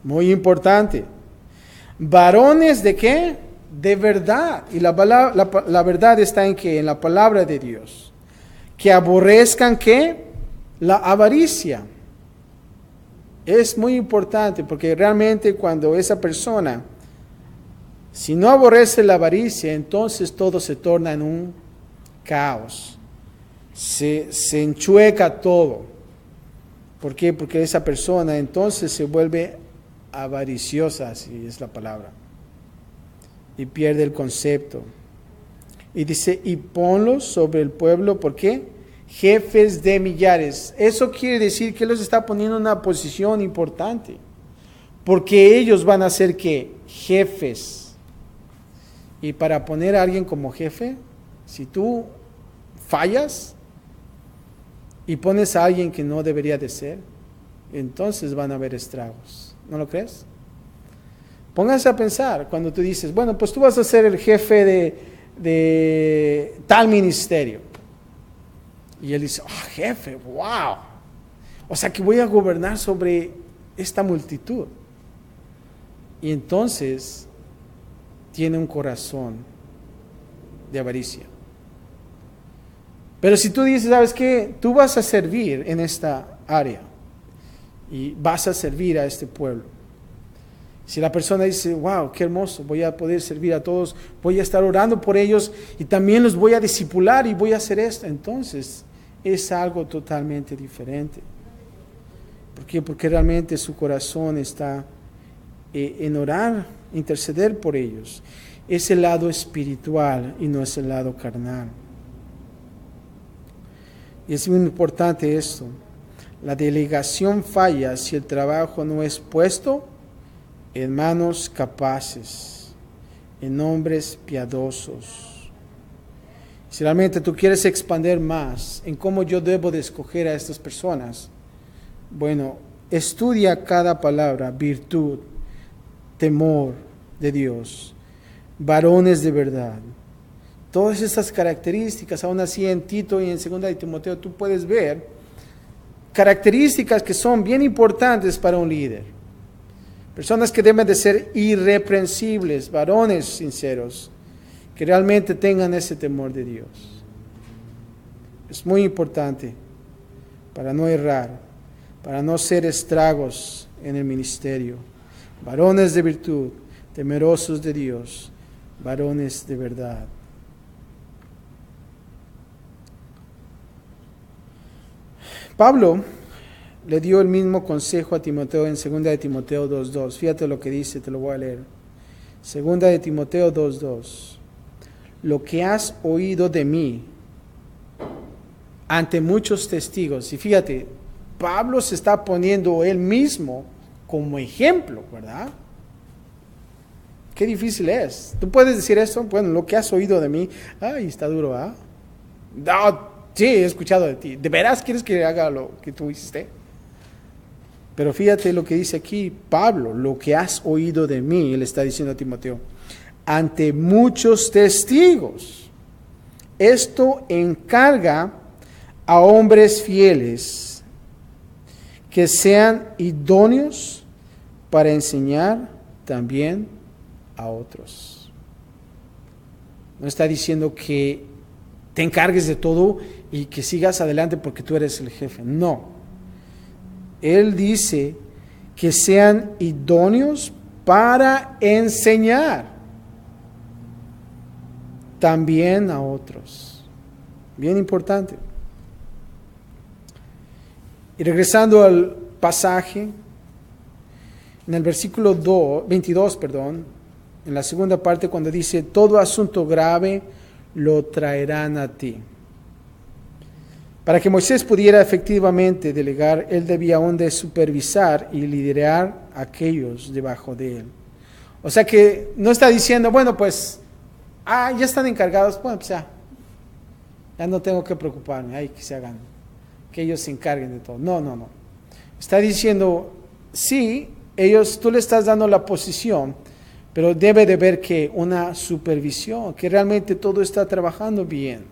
Muy importante. Varones de ¿qué? De verdad. Y la verdad está en ¿qué? En la palabra de Dios. Que aborrezcan ¿qué? La avaricia. Es muy importante porque realmente cuando esa persona, si no aborrece la avaricia, entonces todo se torna en un caos. Se enchueca todo. ¿Por qué? Porque esa persona entonces se vuelve avariciosa, así es la palabra, y pierde el concepto. Y dice, y ponlos sobre el pueblo, ¿por qué? Jefes de millares. Eso quiere decir que los está poniendo en una posición importante, porque ellos van a ser ¿qué? Jefes. Y para poner a alguien como jefe, si tú fallas y pones a alguien que no debería de ser, entonces van a haber estragos. ¿No lo crees? Pónganse a pensar cuando tú dices, bueno, pues tú vas a ser el jefe de tal ministerio. Y él dice, jefe, wow. O sea que voy a gobernar sobre esta multitud. Y entonces tiene un corazón de avaricia. Pero si tú dices, ¿sabes qué? Tú vas a servir en esta área y vas a servir a este pueblo. Si la persona dice, wow, qué hermoso, voy a poder servir a todos, voy a estar orando por ellos y también los voy a discipular y voy a hacer esto, entonces es algo totalmente diferente. ¿Por qué? Porque realmente su corazón está en orar, interceder por ellos. Es el lado espiritual y no es el lado carnal. Y es muy importante esto. La delegación falla si el trabajo no es puesto en manos capaces, en hombres piadosos. Si realmente tú quieres expandir más en cómo yo debo de escoger a estas personas, bueno, estudia cada palabra, virtud, temor de Dios, varones de verdad. Todas estas características, aún así en Tito y en 2 de Timoteo, tú puedes ver características que son bien importantes para un líder. Personas que deben de ser irreprensibles, varones sinceros, que realmente tengan ese temor de Dios. Es muy importante para no errar, para no ser estragos en el ministerio. Varones de virtud, temerosos de Dios, varones de verdad. Pablo le dio el mismo consejo a Timoteo en 2 de Timoteo 2:2. Fíjate lo que dice, te lo voy a leer. 2 de Timoteo 2:2. Lo que has oído de mí ante muchos testigos. Y fíjate, Pablo se está poniendo él mismo como ejemplo, ¿verdad? Qué difícil es. ¿Tú puedes decir esto? Bueno, lo que has oído de mí. Ay, está duro, ¿ah? No, sí, he escuchado de ti. ¿De veras quieres que haga lo que tú hiciste? Pero fíjate lo que dice aquí Pablo, lo que has oído de mí, él está diciendo a Timoteo, ante muchos testigos. Esto encarga a hombres fieles que sean idóneos para enseñar también a otros. No está diciendo que te encargues de todo y que sigas adelante porque tú eres el jefe. No. Él dice que sean idóneos para enseñar también a otros. Bien importante. Y regresando al pasaje, en el versículo 22, en la segunda parte cuando dice, todo asunto grave lo traerán a ti. Para que Moisés pudiera efectivamente delegar, él debía aún de supervisar y liderar a aquellos debajo de él. O sea que no está diciendo, bueno, pues, ya están encargados, bueno, pues ya no tengo que preocuparme, hay que se hagan, que ellos se encarguen de todo. No. Está diciendo, sí, tú le estás dando la posición, pero debe de haber que una supervisión, que realmente todo está trabajando bien.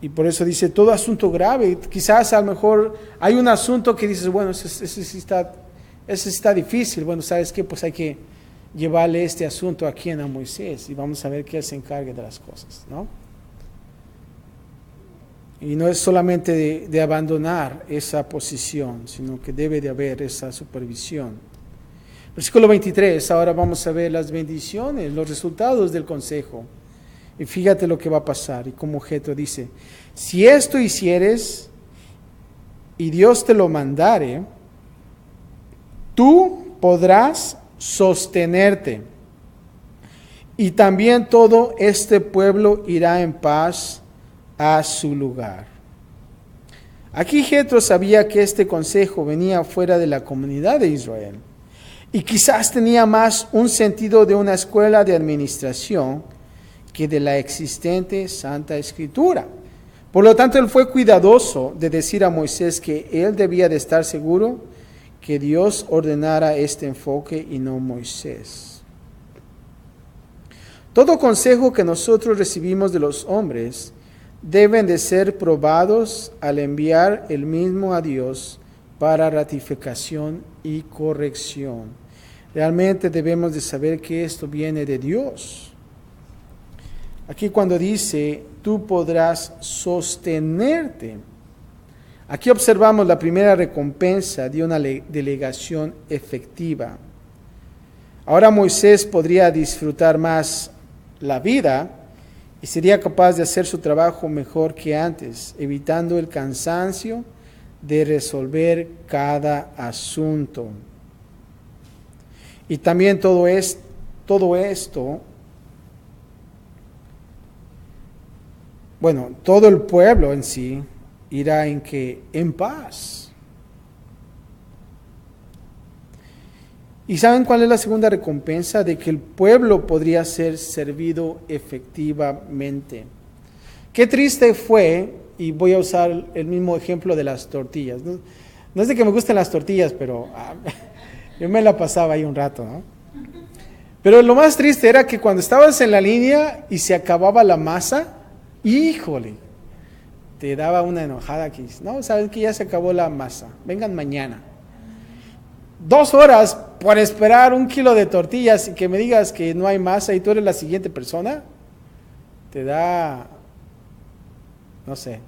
Y por eso dice, todo asunto grave, quizás a lo mejor hay un asunto que dices, bueno, ese sí está difícil, bueno, ¿sabes qué? Pues hay que llevarle este asunto aquí a Moisés y vamos a ver que él se encargue de las cosas, ¿no? Y no es solamente de abandonar esa posición, sino que debe de haber esa supervisión. Versículo 23, ahora vamos a ver las bendiciones, los resultados del consejo. Y fíjate lo que va a pasar. Y como objeto dice, si esto hicieres y Dios te lo mandare, tú podrás sostenerte. Y también todo este pueblo irá en paz a su lugar. Aquí Jetro sabía que este consejo venía fuera de la comunidad de Israel y quizás tenía más un sentido de una escuela de administración que de la existente Santa Escritura. Por lo tanto, él fue cuidadoso de decir a Moisés que él debía de estar seguro que Dios ordenara este enfoque y no Moisés. Todo consejo que nosotros recibimos de los hombres deben de ser probados al enviar el mismo a Dios para ratificación y corrección. Realmente debemos de saber que esto viene de Dios. Aquí cuando dice, tú podrás sostenerte. Aquí observamos la primera recompensa de una delegación efectiva. Ahora Moisés podría disfrutar más la vida y sería capaz de hacer su trabajo mejor que antes, evitando el cansancio de resolver cada asunto. Y también todo esto, bueno, todo el pueblo en sí irá en paz. ¿Y saben cuál es la segunda recompensa? De que el pueblo podría ser servido efectivamente. Qué triste fue, y voy a usar el mismo ejemplo de las tortillas. No es de que me gusten las tortillas, pero yo me la pasaba ahí un rato, ¿no? Pero lo más triste era que cuando estabas en la línea y se acababa la masa, híjole, te daba una enojada aquí. No, saben que ya se acabó la masa, vengan mañana. 2 horas por esperar 1 kilo de tortillas y que me digas que no hay masa y tú eres la siguiente persona, te da, no sé,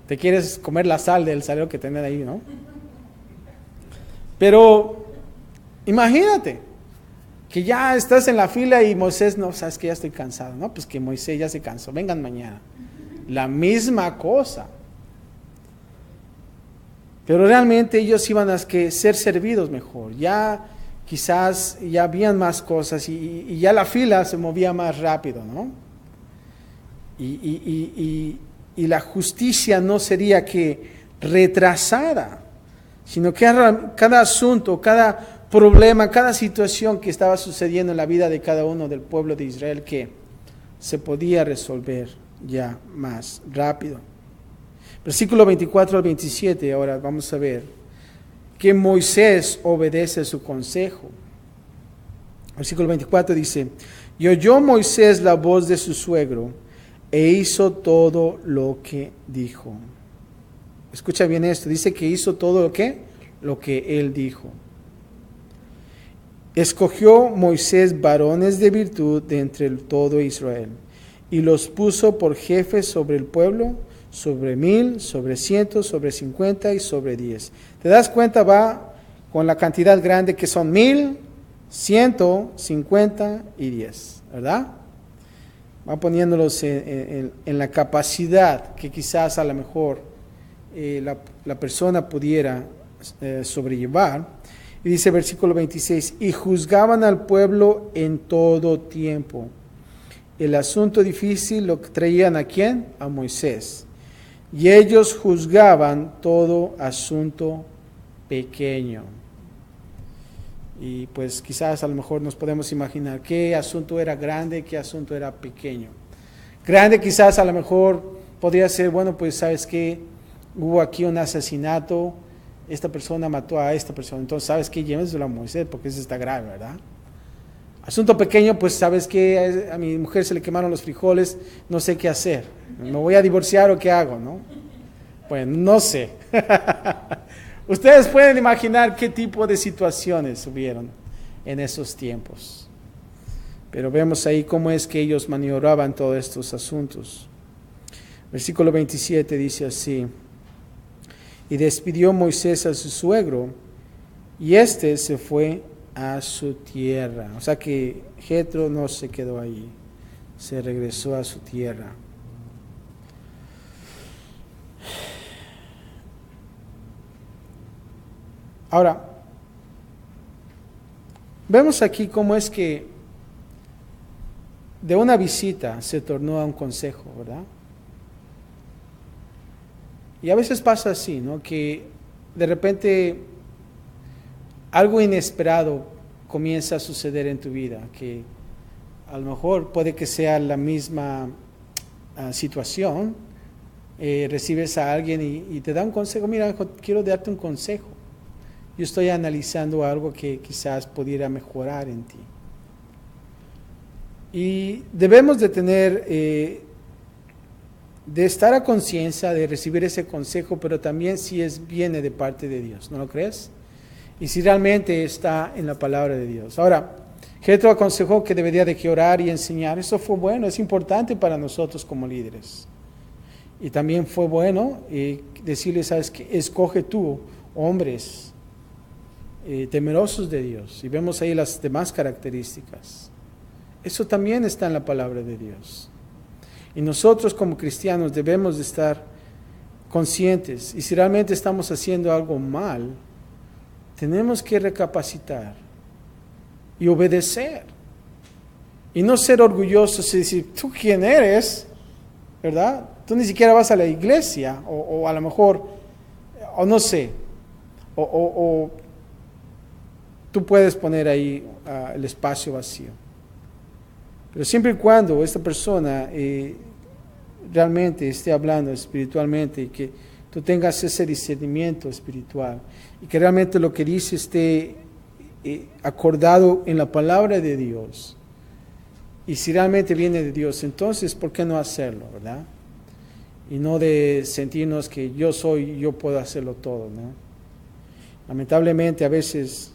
te quieres comer la sal del salero que tenés ahí, ¿no? Pero imagínate que ya estás en la fila y Moisés, no, sabes que ya estoy cansado, ¿no? Pues que Moisés ya se cansó, vengan mañana. La misma cosa. Pero realmente ellos iban a ser servidos mejor. Ya quizás ya habían más cosas y ya la fila se movía más rápido, ¿no? Y la justicia no sería que retrasada, sino que cada asunto, cada problema, cada situación que estaba sucediendo en la vida de cada uno del pueblo de Israel que se podía resolver ya más rápido. Versículo 24 al 27, ahora vamos a ver que Moisés obedece su consejo. Versículo 24 dice, y oyó Moisés la voz de su suegro e hizo todo lo que dijo. Escucha bien esto, dice que hizo todo lo que él dijo. Escogió Moisés varones de virtud de entre todo Israel y los puso por jefes sobre el pueblo, sobre 1000, sobre 100, sobre 50 y sobre 10. ¿Te das cuenta? Va con la cantidad grande que son 1000, 100, 50 y 10, ¿verdad? Va poniéndolos en la capacidad que quizás a lo mejor la persona pudiera sobrellevar. Y dice versículo 26, y juzgaban al pueblo en todo tiempo. El asunto difícil lo traían ¿a quién? A Moisés. Y ellos juzgaban todo asunto pequeño. Y pues quizás a lo mejor nos podemos imaginar qué asunto era grande, qué asunto era pequeño. Grande quizás a lo mejor podría ser, bueno, pues sabes que hubo aquí un asesinato, esta persona mató a esta persona, entonces sabes que llévenselo a Moisés porque eso está grave, ¿verdad? Asunto pequeño, pues sabes que a mi mujer se le quemaron los frijoles, no sé qué hacer, me voy a divorciar o qué hago, ¿no? Bueno, no sé. Ustedes pueden imaginar qué tipo de situaciones hubieron en esos tiempos. Pero vemos ahí cómo es que ellos maniobraban todos estos asuntos. Versículo 27 dice así: y despidió Moisés a su suegro, y éste se fue a su tierra. O sea que Jetro no se quedó ahí, se regresó a su tierra. Ahora, vemos aquí cómo es que de una visita se tornó a un consejo, ¿verdad? Y a veces pasa así, ¿no? Que de repente algo inesperado comienza a suceder en tu vida, que a lo mejor puede que sea la misma situación, recibes a alguien y te da un consejo. Mira, hijo, quiero darte un consejo. Yo estoy analizando algo que quizás pudiera mejorar en ti. Y debemos de tener, de estar a conciencia de recibir ese consejo, pero también si viene de parte de Dios, ¿no lo crees? Y si realmente está en la palabra de Dios. Ahora, Jetro aconsejó que debería de orar y enseñar. Eso fue bueno, es importante para nosotros como líderes. Y también fue bueno decirle, sabes que escoge tú hombres temerosos de Dios. Y vemos ahí las demás características. Eso también está en la palabra de Dios. Y nosotros como cristianos debemos de estar conscientes. Y si realmente estamos haciendo algo mal, tenemos que recapacitar y obedecer. Y no ser orgullosos y decir, ¿tú quién eres? ¿Verdad? Tú ni siquiera vas a la iglesia, o a lo mejor, o no sé, o tú puedes poner ahí el espacio vacío. Pero siempre y cuando esta persona realmente esté hablando espiritualmente y que tú tengas ese discernimiento espiritual y que realmente lo que dice esté acordado en la palabra de Dios, y si realmente viene de Dios, entonces ¿por qué no hacerlo, verdad? Y no de sentirnos que yo puedo hacerlo todo, ¿no? Lamentablemente a veces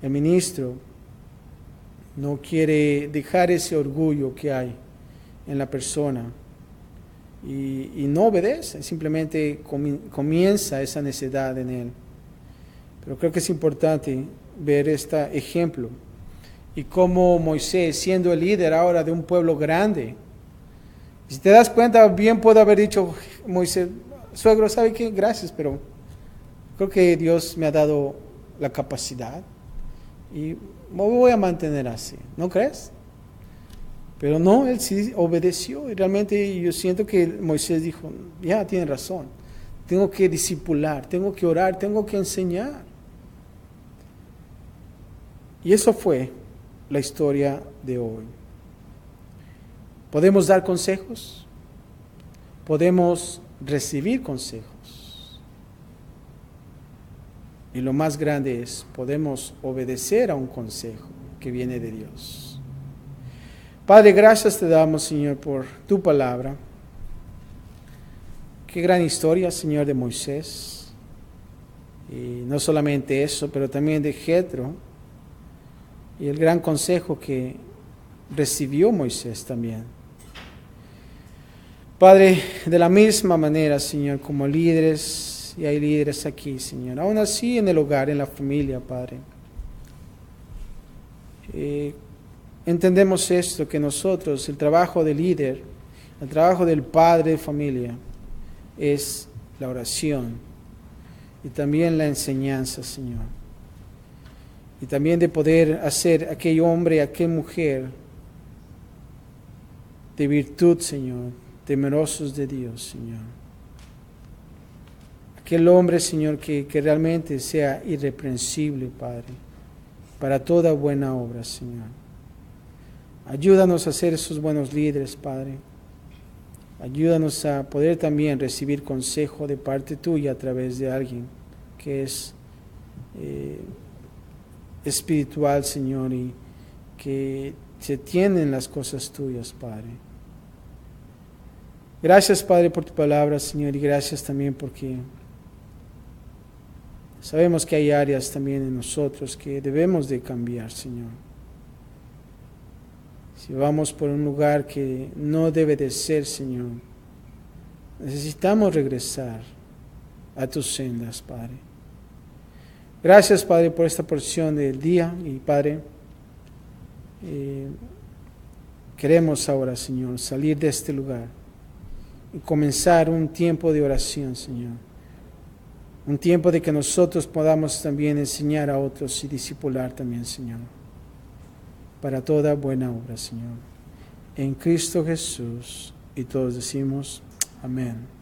el ministro no quiere dejar ese orgullo que hay en la persona y no obedece, simplemente comienza esa necedad en él. Pero creo que es importante ver este ejemplo y cómo Moisés, siendo el líder ahora de un pueblo grande, si te das cuenta, bien puede haber dicho Moisés, suegro, ¿sabe qué? Gracias, pero creo que Dios me ha dado la capacidad y me voy a mantener así, ¿no crees? Pero no, él sí obedeció y realmente yo siento que Moisés dijo, ya, tiene razón, tengo que discipular, tengo que orar, tengo que enseñar. Y eso fue la historia de hoy. ¿Podemos dar consejos? ¿Podemos recibir consejos? Y lo más grande es, podemos obedecer a un consejo que viene de Dios. Padre, gracias te damos, Señor, por tu palabra. Qué gran historia, Señor, de Moisés. Y no solamente eso, pero también de Jetro. Y el gran consejo que recibió Moisés también. Padre, de la misma manera, Señor, como líderes, y hay líderes aquí, Señor, aún así en el hogar, en la familia, Padre. Entendemos esto, que nosotros, el trabajo del líder, el trabajo del padre de familia, es la oración y también la enseñanza, Señor. Y también de poder hacer aquel hombre, aquella mujer de virtud, Señor, temerosos de Dios, Señor. Aquel hombre, Señor, que realmente sea irreprensible, Padre, para toda buena obra, Señor. Ayúdanos a ser esos buenos líderes, Padre. Ayúdanos a poder también recibir consejo de parte tuya a través de alguien que es espiritual, Señor, y que se tienen las cosas tuyas, Padre. Gracias, Padre, por tu palabra, Señor, y gracias también porque sabemos que hay áreas también en nosotros que debemos de cambiar, Señor. Si vamos por un lugar que no debe de ser, Señor, Necesitamos regresar a tus sendas, Padre. Gracias, Padre, por esta porción del día. Y, Padre, queremos ahora, Señor, salir de este lugar y comenzar un tiempo de oración, Señor. Un tiempo de que nosotros podamos también enseñar a otros y discipular también, Señor. Para toda buena obra, Señor. En Cristo Jesús. Y todos decimos, amén.